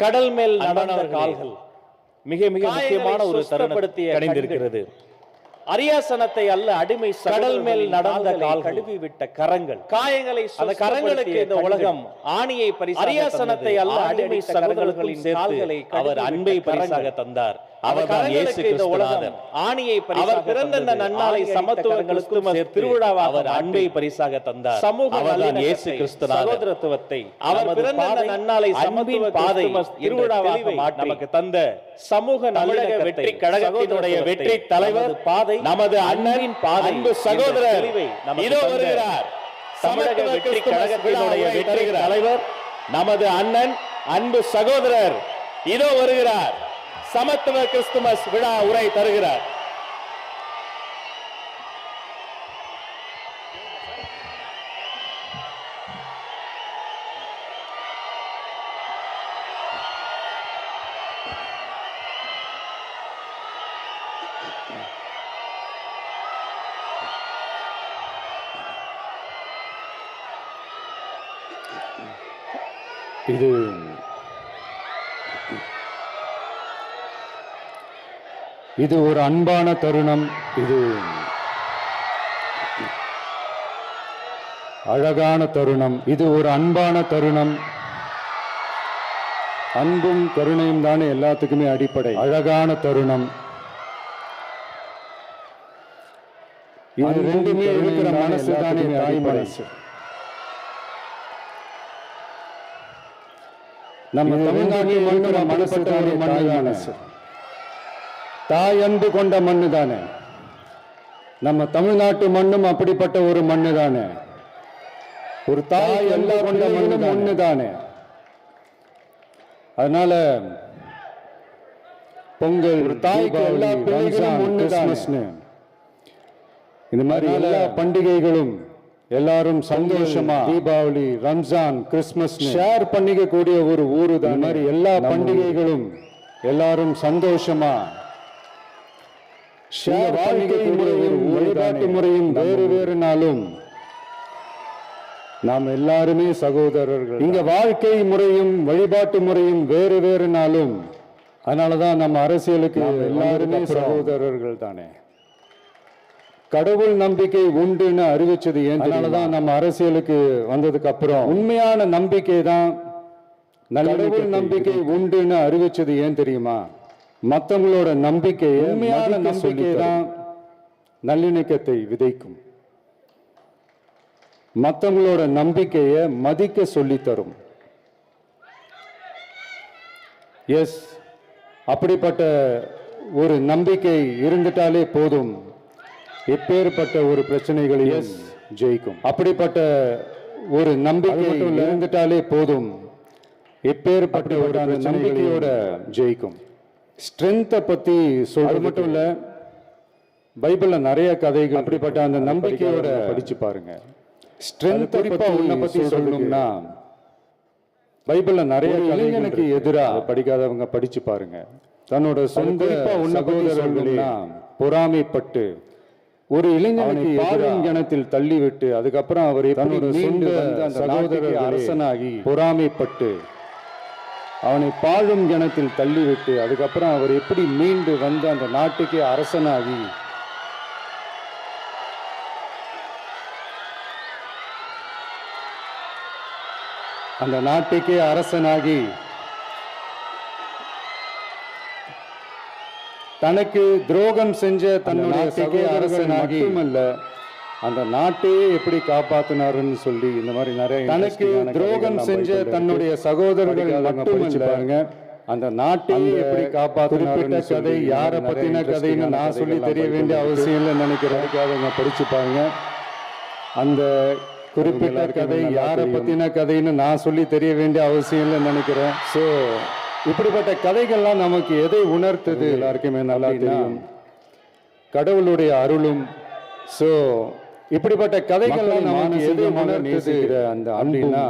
Speaker 2: கடல் மேல் நடந்த கால்கள் மிக மிக முக்கியமான ஒரு தருணப்படுத்திய கணிந்திருக்கிறது. அரியாசனத்தை அல்ல அடிமை கடல் மேல் நடந்த கால் கழுவி விட்ட கரங்கள் காயங்களை அந்த கரங்களுக்கு இந்த உலகம் ஆணியை பரிசாக அரியாசனத்தை அல்ல அடிமை சகோதரர்களின் கால்களை அவர் அன்பை பரிசாக தந்தார். அவர்தான் இயேசு கிறிஸ்துநாதர். ஆணியை அவர் பிறந்த இந்த நன்னாளை சமத்துவங்களுக்கும் திருவிழாவாக அவர் அன்பை பரிசாக தந்தார். சமூகத்தின் இயேசு கிறிஸ்துநாதர் சகோதரத்துவத்தை அவர் பிறந்த இந்த நன்னாளை சமத்துவ பாதை திருவிழாவாக நமக்கு தந்த சமூக தமிழக வெற்றி கழகத்தினுடைய வெற்றி தலைவர் பாதை நமது அண்ணனின் பாதை அன்பு சகோதரர் இதோ வருகிறார். தமிழக வெற்றி கழகத்தினுடைய வெற்றி தலைவர் நமது அண்ணன் அன்பு சகோதரர் இதோ வருகிறார். சமத்துவ கிறிஸ்துமஸ் விழா உரை தருகிறார்.
Speaker 9: இது ஒரு அன்பான தருணம். இது அழகான தருணம். இது ஒரு அன்பான தருணம். அன்பும் கருணையும் தானே எல்லாத்துக்குமே அடிப்படை. அழகான தருணம். இது ரெண்டுமே இருக்கிற மனசு தானே தாய் மனசு. நம்ம தமிழ்நாட்டில் இருக்கிற மனசு தானே தாய் மனசு. தாய் அன்பு கொண்ட மண்ணு தானே நம்ம தமிழ்நாட்டு மண்ணும். அப்படிப்பட்ட ஒரு மண்ணு தானே. ஒரு தாய் அன்பு கொண்ட மண்ணும் ஒண்ணு தானே. அதனால பொங்கல் ஒரு தாய்க்கு எல்லா பிள்ளைகளும் ஒண்ணு தானே. இந்த மாதிரி எல்லா பண்டிகைகளும் எல்லாரும் சந்தோஷமா தீபாவளி, ரம்ஜான், கிறிஸ்துமஸ் ஷேர் பண்ணிக்க கூடிய ஒரு ஊரு தான். மாதிரி எல்லா பண்டிகைகளும் எல்லாரும் சந்தோஷமா வாழ்க்கை முறையும் வழிபாட்டு முறையும் வேறு வேறு நாளும் நாம் எல்லாருமே சகோதரர்கள். இங்க வாழ்க்கை முறையும் வழிபாட்டு முறையும் வேறு வேறு நாளும். அதனாலதான் நம்ம அரசியலுக்கு எல்லாருமே சகோதரர்கள் தானே. கடவுள் நம்பிக்கை உண்டுன்னு அறிவிச்சது ஏன்? அதனாலதான் நம்ம அரசியலுக்கு வந்ததுக்கு அப்புறம் உண்மையான நம்பிக்கை தான். கடவுள் நம்பிக்கை உண்டுன்னு அறிவிச்சது ஏன் தெரியுமா? மற்றவங்களோட நம்பிக்கையை, உண்மையான நம்பிக்கை தான் நல்லிணக்கத்தை விதைக்கும். மற்றவங்களோட நம்பிக்கையை மதிக்க சொல்லி தரும். எஸ், அப்படிப்பட்ட ஒரு நம்பிக்கை இருந்துட்டாலே போதும், எப்பேற்பட்ட ஒரு பிரச்சனைகளையும் ஜெயிக்கும். அப்படிப்பட்ட ஒரு நம்பிக்கை இருந்துட்டாலே போதும், எப்பேற்பட்ட ஒரு நம்பிக்கையோட ஜெயிக்கும். ஸ்ட்ரென்த்தை பத்தி சொல்றது மட்டும் இல்ல, பைபிள்ல நிறைய கதைகள் அப்படிப்பட்ட அந்த நம்பிக்கையோட படிச்சு பாருங்க. ஸ்ட்ரென்த் குறிப்பா உன்னை பத்தி சொல்லணும்னா பைபிள்ல நிறைய இளைஞனுக்கு எதிராக படிக்காதவங்க படிச்சு பாருங்க. தன்னோட சொந்த சகோதரர்களா பொறாமைப்பட்டு ஒரு இளைஞனுக்கு பாழும் கிணத்தில் தள்ளிவிட்டு அதுக்கப்புறம் அவர் தன்னோட சொந்த சகோதரர் அரசனாகி பொறாமைப்பட்டு அவனை பாழும் கிணத்தில் தள்ளிவிட்டு அதுக்கப்புறம் அவர் எப்படி மீண்டு வந்து அந்த நாட்டுக்கே அரசனாகி தனக்கு துரோகம் செஞ்ச தன்னுடைய அரசனாகி மட்டுமல்ல அந்த நாட்டையே எப்படி காப்பாத்தினாருன்னு சொல்லி இந்த மாதிரி நிறைய தனக்கு துரோகம் செஞ்ச தன்னுடைய சகோதரர்கள் மட்டுமல்ல அந்த நாட்டையே எப்படி காப்பாத்தினாருன்னு கதை யாரை பத்தின கதைன்னு நான் சொல்லி தெரிய வேண்டிய அவசியம் இல்லை நினைக்கிறதுக்காக படிச்சு பாருங்க. அந்த குறிப்பிட்ட கதை யாரை பத்தின கதைன்னு நான் சொல்லி தெரிய வேண்டிய அவசியம் இல்லை நினைக்கிறேன். ஸோ இப்படிப்பட்ட கதைகள்லாம் நமக்கு எதை உணர்த்துது எல்லாருக்குமே நல்லா தெரியும், கடவுளுடைய அருளும். ஸோ இப்படிப்பட்ட கதைகள்லாம் நமக்கு எதை உணர்த்துகிற அந்த அப்படின்னா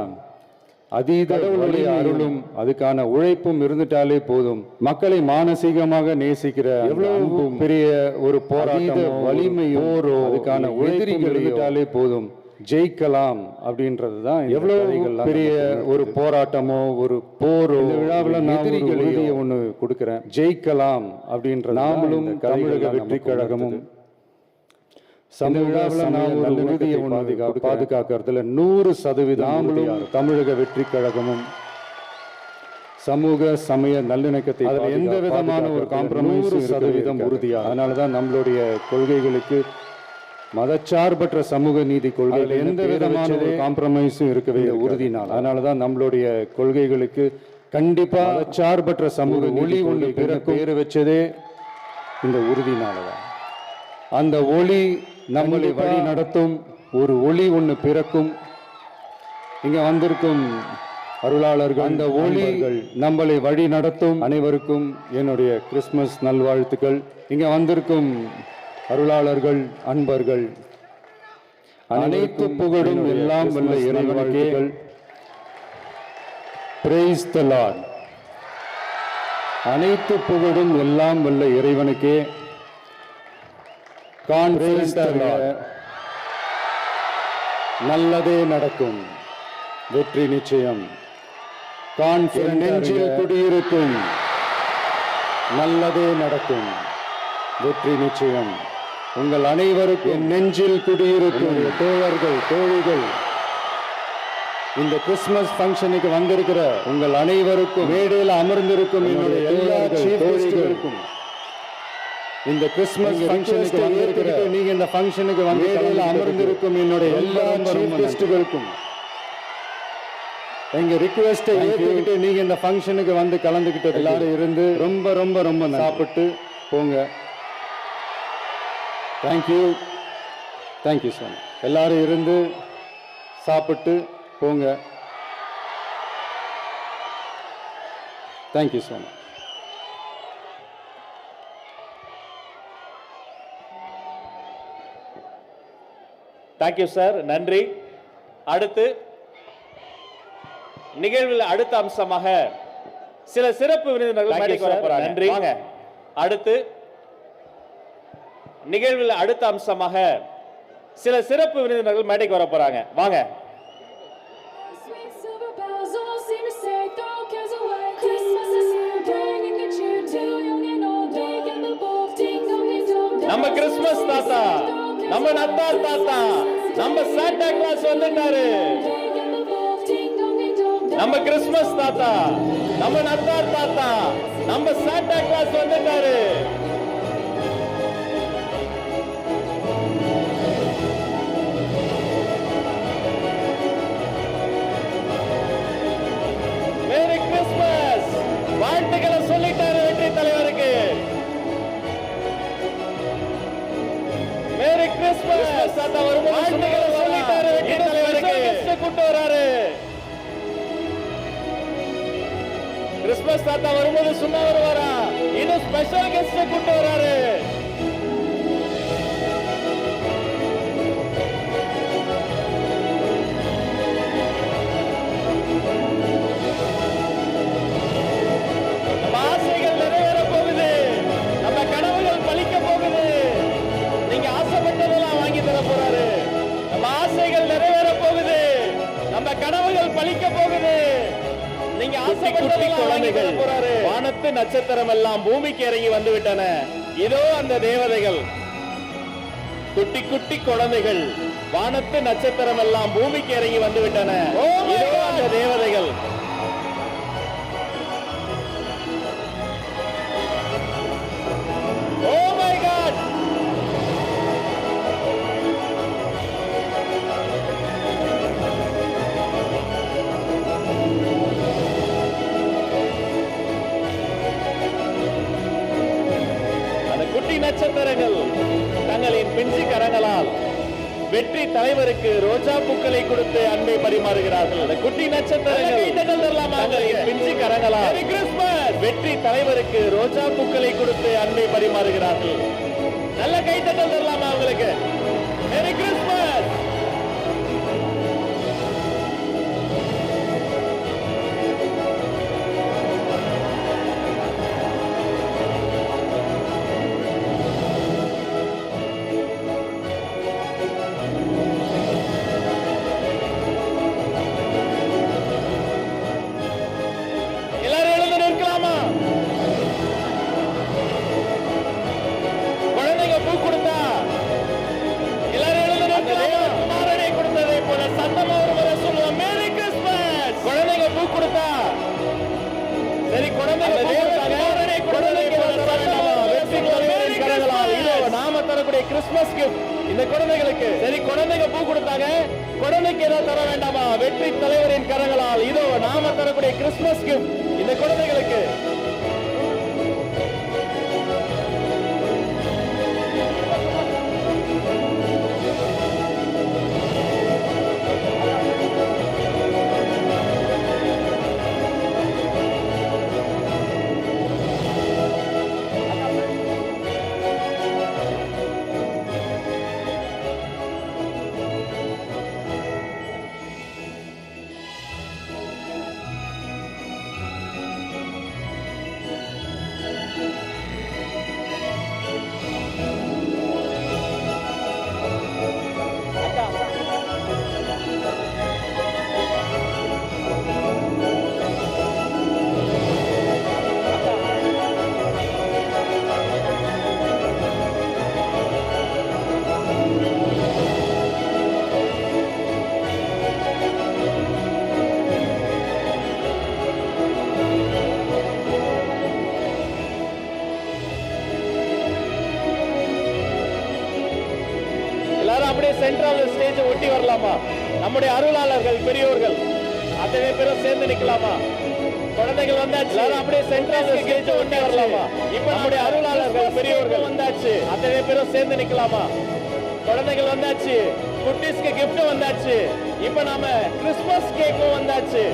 Speaker 9: அதீத கடவுளுடைய அருளும் அதுக்கான உழைப்பும் இருந்துட்டாலே போதும். மக்களை மானசீகமாக நேசிக்கிற எவ்வளவு பெரிய ஒரு போராட்ட வலிமையும் அதுக்கான உழைப்பும் இருந்துட்டாலே போதும், ஜெயிக்கலாம் அப்படின்றது தான் எவ்வளவு பெரிய ஒரு போராட்டமோ ஒரு போரோ. இந்த விழாவில் நான் ஒன்று கொடுக்கிறேன், ஜெயிக்கலாம் அப்படின்ற நாமளும் தமிழக வெற்றி கழகமும் விழாவில் நான் ஒரு உறுதியை ஒன்று பாதுகாக்கிறதுல 100% நாமளும் தமிழக வெற்றி கழகமும் சமூக சமய நல்லிணக்கத்தை எந்த விதமான ஒரு காம்ப்ரமைஸ் 100% உறுதியா. அதனாலதான் நம்மளுடைய கொள்கைகளுக்கு மதச்சார்பற்ற சமூக நீதி கொள்கை எந்த விதமான ஒரு காம்ப்ரமைஸும் இருக்கவே உறுதினால். அதனாலதான் நம்மளுடைய கொள்கைகளுக்கு கண்டிப்பா மதச்சார்பற்ற சமூக ஒளி ஒன்று பேர் வச்சதே இந்த உறுதினாலதான். அந்த ஒளி நம்மளை வழி நடத்தும், ஒரு ஒளி ஒன்று பிறக்கும். இங்க வந்திருக்கும் அருளாளர்கள், அந்த ஒளிகள் நம்மளை வழி நடத்தும். அனைவருக்கும் என்னுடைய கிறிஸ்துமஸ் நல்வாழ்த்துக்கள். இங்க வந்திருக்கும் அருளாளர்கள், அன்பர்கள், அனைத்து புகழும் எல்லாம் வல்ல இறைவனுக்கே. Praise the Lord. அனைத்து புகழும் எல்லாம் வல்ல இறைவனுக்கே. நல்லதே நடக்கும், வெற்றி நிச்சயம். நெஞ்சில் குடியிருக்கும், நல்லதே நடக்கும், வெற்றி நிச்சயம். உங்கள் அனைவருக்கும் நெஞ்சில் குடியிருக்கும் தோழர்கள், தோழிகள், இந்த கிறிஸ்துமஸ் ஃபங்க்ஷனுக்கு வந்திருக்கிற உங்கள் அனைவருக்கும், மேடையில் அமர்ந்திருக்கும் என்னுடைய எல்லா தோழிகளுக்கும், இந்த கிறிஸ்துமஸ் ஃபங்க்ஷனுக்கு வந்திருக்கிற நீங்க இந்த ஃபங்க்ஷனுக்கு வந்து மேடையில் அமர்ந்திருக்கும் என்னுடைய எல்லா கெஸ்டுகளுக்கும் எங்க ரிக்வெஸ்ட்டை ஏற்றுக்கிட்டு நீங்க இந்த ஃபங்க்ஷனுக்கு வந்து கலந்துக்கிட்டு எல்லாரும் இருந்து ரொம்ப ரொம்ப ரொம்ப சாப்பிட்டு போங்க. Thank you, thank you so much. எல்லாரும் இருந்து சாப்பிட்டு போங்க. Thank you so much.
Speaker 2: Thank you sir, நன்றி. அடுத்து நிகழ்வில் அடுத்த அம்சமாக சில சிறப்பு விருந்தினர்கள் மேடைக்கு வர போறாங்க. நன்றி. அடுத்து நிகழ்வில் அடுத்த அம்சமாக சில சிறப்பு விருந்தினர்கள் மேடைக்கு வர போறாங்க. வாங்க. நம்ம கிறிஸ்துமஸ் தாத்தா, நம்ம நத்தார் தாத்தா, நம்ம சாண்டா கிளாஸ் வந்துட்டாரு. நம்ம கிறிஸ்துமஸ் தாத்தா, நம்ம நத்தார் தாத்தா, நம்ம சாண்டா கிளாஸ் வந்துட்டாரு. மேரி கிறிஸ்துமஸ் வாழ்த்துக்களை சொல்லிட்டாரு வெற்றி தலைவருக்கு. மேரி கிறிஸ்துமஸ் தாத்தா வரும்போது சொல்லிட்டாரு வெற்றி தலைவருக்கு. கூட்டு வராரு. கிறிஸ்துமஸ் தாத்தா வரும்போது சும்மா வருவாரா? இன்னும் ஸ்பெஷல் கெஸ்ட் கூட்டு வராரு. குட்டி குழந்தைகள் வானத்து நட்சத்திரம் எல்லாம் பூமிக்கு இறங்கி வந்து விட்டன. இதோ அந்த தேவதைகள். குட்டி குட்டி குழந்தைகள் வானத்து நட்சத்திரம் எல்லாம் பூமிக்கு இறங்கி வந்து விட்டன. இதோ அந்த தேவதைகள். Oh my God! அந்த குட்டி நட்சத்திரங்கள் தங்களின் பிஞ்சு கரங்களால் வெற்றி தலைவருக்கு ரோஜா பூக்களை கொடுத்து அன்பை பரிமாறுகிறார்கள். அந்த குட்டி நட்சத்திரங்கள் பிஞ்சு கரங்களால் கிறிஸ்துமஸ் வெற்றி தலைவருக்கு ரோஜா பூக்களை கொடுத்து அன்பை பரிமாறுகிறார்கள். நல்ல கைத்தட்டல் தரலாமா அவங்களுக்கு? மேரி கிறிஸ்துமஸ். கிறிஸ்துமஸ் கிஃப்ட் இந்த குழந்தைகளுக்கு. சரி, குழந்தைங்க பூ கொடுத்தாங்க, குழந்தைக்கு ஏதோ தர வேண்டாமா? வெற்றி தலைவரின் கரங்களால் இதோ நாம தரக்கூடிய கிறிஸ்துமஸ் கிஃப்ட் இந்த குழந்தைகளுக்கு. அப்படியே சென்ட்ரல் ஸ்டேஜ் ஒட்டி வரலாமா? நம்முடைய அருளாளர்கள் பெரியோர்கள் அத்தனை பேரும் சேர்ந்து நிக்கலாமா? குழந்தைகள் வந்தாச்சு, அப்படியே சென்ட்ரல் ஸ்டேஜ் ஒட்டி வரலாமா? இப்ப நம்முடைய அருளாளர்கள் பெரியோர்கள் வந்தாச்சு, அத்தனை பேரும் சேர்ந்து நிக்கலாமா? குழந்தைகள் வந்தாச்சு, குட்டீஸ்க்கு கிஃப்ட் வந்தாச்சு, இப்ப நாம கிறிஸ்துமஸ் கேக்கும் வந்தாச்சு.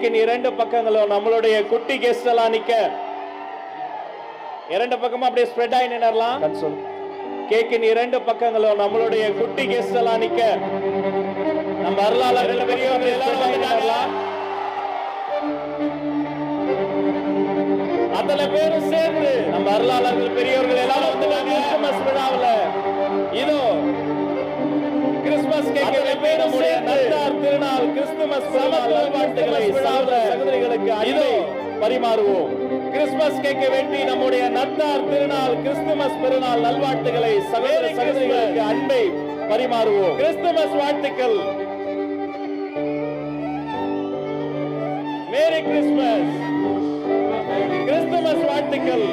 Speaker 2: கேக்கின் இரண்டு பக்கங்களும் நம்மளுடைய குட்டி கெஸ்ட் எல்லாம் நிக்க, இரண்டு பக்கமும் அப்படியே ஸ்ப்ரெட் ஆகி நின்றலாம். கேக்கின் இரண்டு பக்கங்களும் நம்மளுடைய குட்டி கெஸ்ட் எல்லாம் நிக்க, நம்ம அருளாளர்கள் பெரியவர்கள் எல்லாரும் வந்துட்டாங்களாம். அத்தனை பேரும் சேர்ந்து நம்ம அருளாளர்கள் பெரியவர்கள் எல்லாரும் வந்துட்டாங்க. கிறிஸ்துமஸ் விழாவில் இதோ கிறிஸ்துமஸ் கேக்கிற பேரும் நத்தார் திருநாள் கிறிஸ்துமஸ் வாழ்த்துக்களை சகோதரிகளுக்கு இதோ பரிமாறுவோம். கிறிஸ்துமஸ் கேக்கை வெட்டி நம்முடைய நத்தார் திருநாள் கிறிஸ்துமஸ் பெருநாள் நல்வாழ்த்துக்களை சகோதரிகளுக்கு அன்பை பரிமாறுவோம். கிறிஸ்துமஸ் வாழ்த்துக்கள். மேரி கிறிஸ்துமஸ். கிறிஸ்துமஸ் வாழ்த்துக்கள்.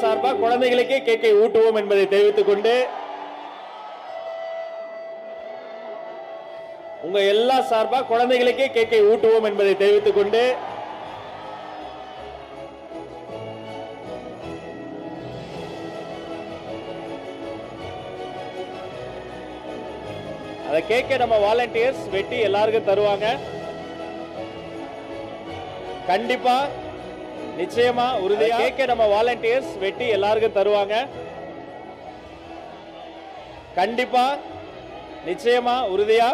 Speaker 2: சார்பா குழந்தைகளுக்கே கேக்கை ஊட்டுவோம் என்பதை தெரிவித்துக் கொண்டு, உங்க எல்லா சார்பா குழந்தைகளுக்கே கேக்கை ஊட்டுவோம் என்பதை தெரிவித்துக் கொண்டு, அந்த கேக்கை நம்ம வாலண்டியர்ஸ் வெட்டி எல்லாருக்கும் தருவாங்க. கண்டிப்பா நிச்சயமா உறுதியா கேக்கை நம்ம வாலண்டியர்ஸ் வெட்டி எல்லாருக்கும் தருவாங்க. கண்டிப்பா நிச்சயமா உறுதியா.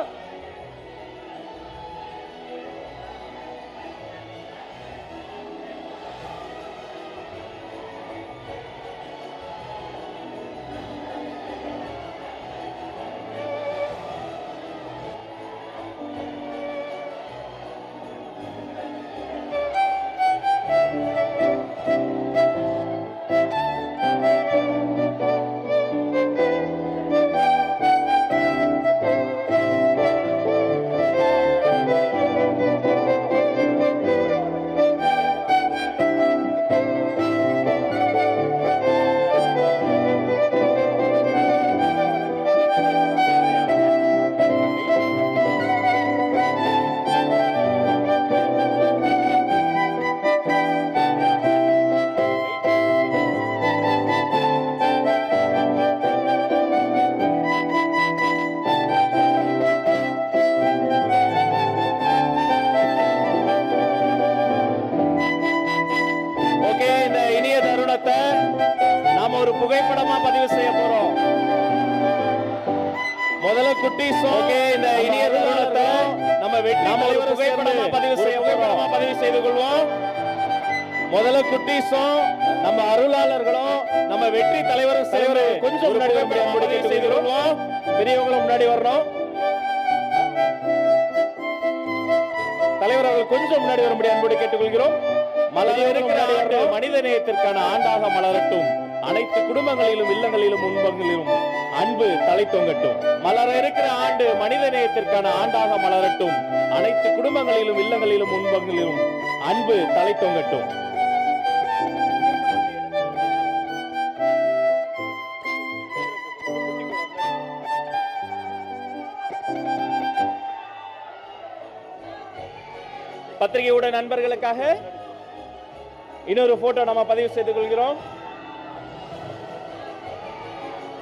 Speaker 2: நாம ஒரு புகைப்படமா பதிவு செய்ய போறோம். முதல்ல குட்டீஸ் ஓகே, இந்த இனிய தருணத்தை நாம ஒரு புகைப்படமா பதிவு செய்து கொள்வோம். முதல்ல குட்டீஸும் நம்ம அருளாளர்களும் நம்ம வெற்றி தலைவரும் சேர்ந்து கொஞ்சம் முன்னாடி செய்து கொள்வோம். பெரியவங்களும் முன்னாடி வரணும். தலைவர் அவர்கள் கொஞ்சம் முன்னாடி வரும்படி அன்போடு கேட்டுக்கொள்கிறோம். மலரிருக்கிற ஆண்டு மனித நேயத்திற்கான ஆண்டாக மலரட்டும். அனைத்து குடும்பங்களிலும் இல்லங்களிலும் முன்பங்களிலும் அன்பு தலை தொங்கட்டும். மலர இருக்கிற ஆண்டு மனித நேயத்திற்கான ஆண்டாக மலரட்டும். அனைத்து குடும்பங்களிலும் இல்லங்களிலும் முன்பங்களிலும் அன்பு தலை தொங்கட்டும். பத்திரிகையோட நண்பர்களுக்காக இன்னொரு போட்டோ நம்ம பதிவு செய்து கொள்கிறோம்.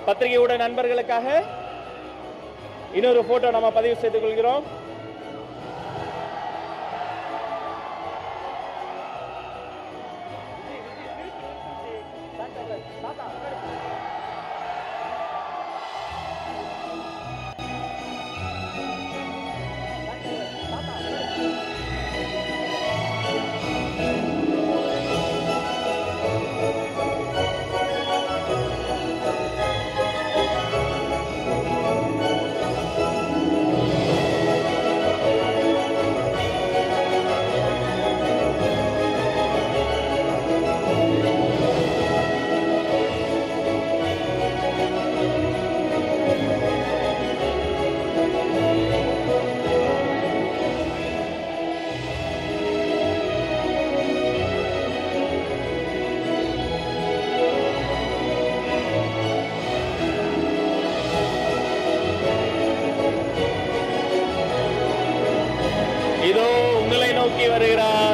Speaker 2: பத்திரிகையோட நண்பர்களுக்காக இன்னொரு போட்டோ நம்ம பதிவு செய்து கொள்கிறோம். வருகிறார்.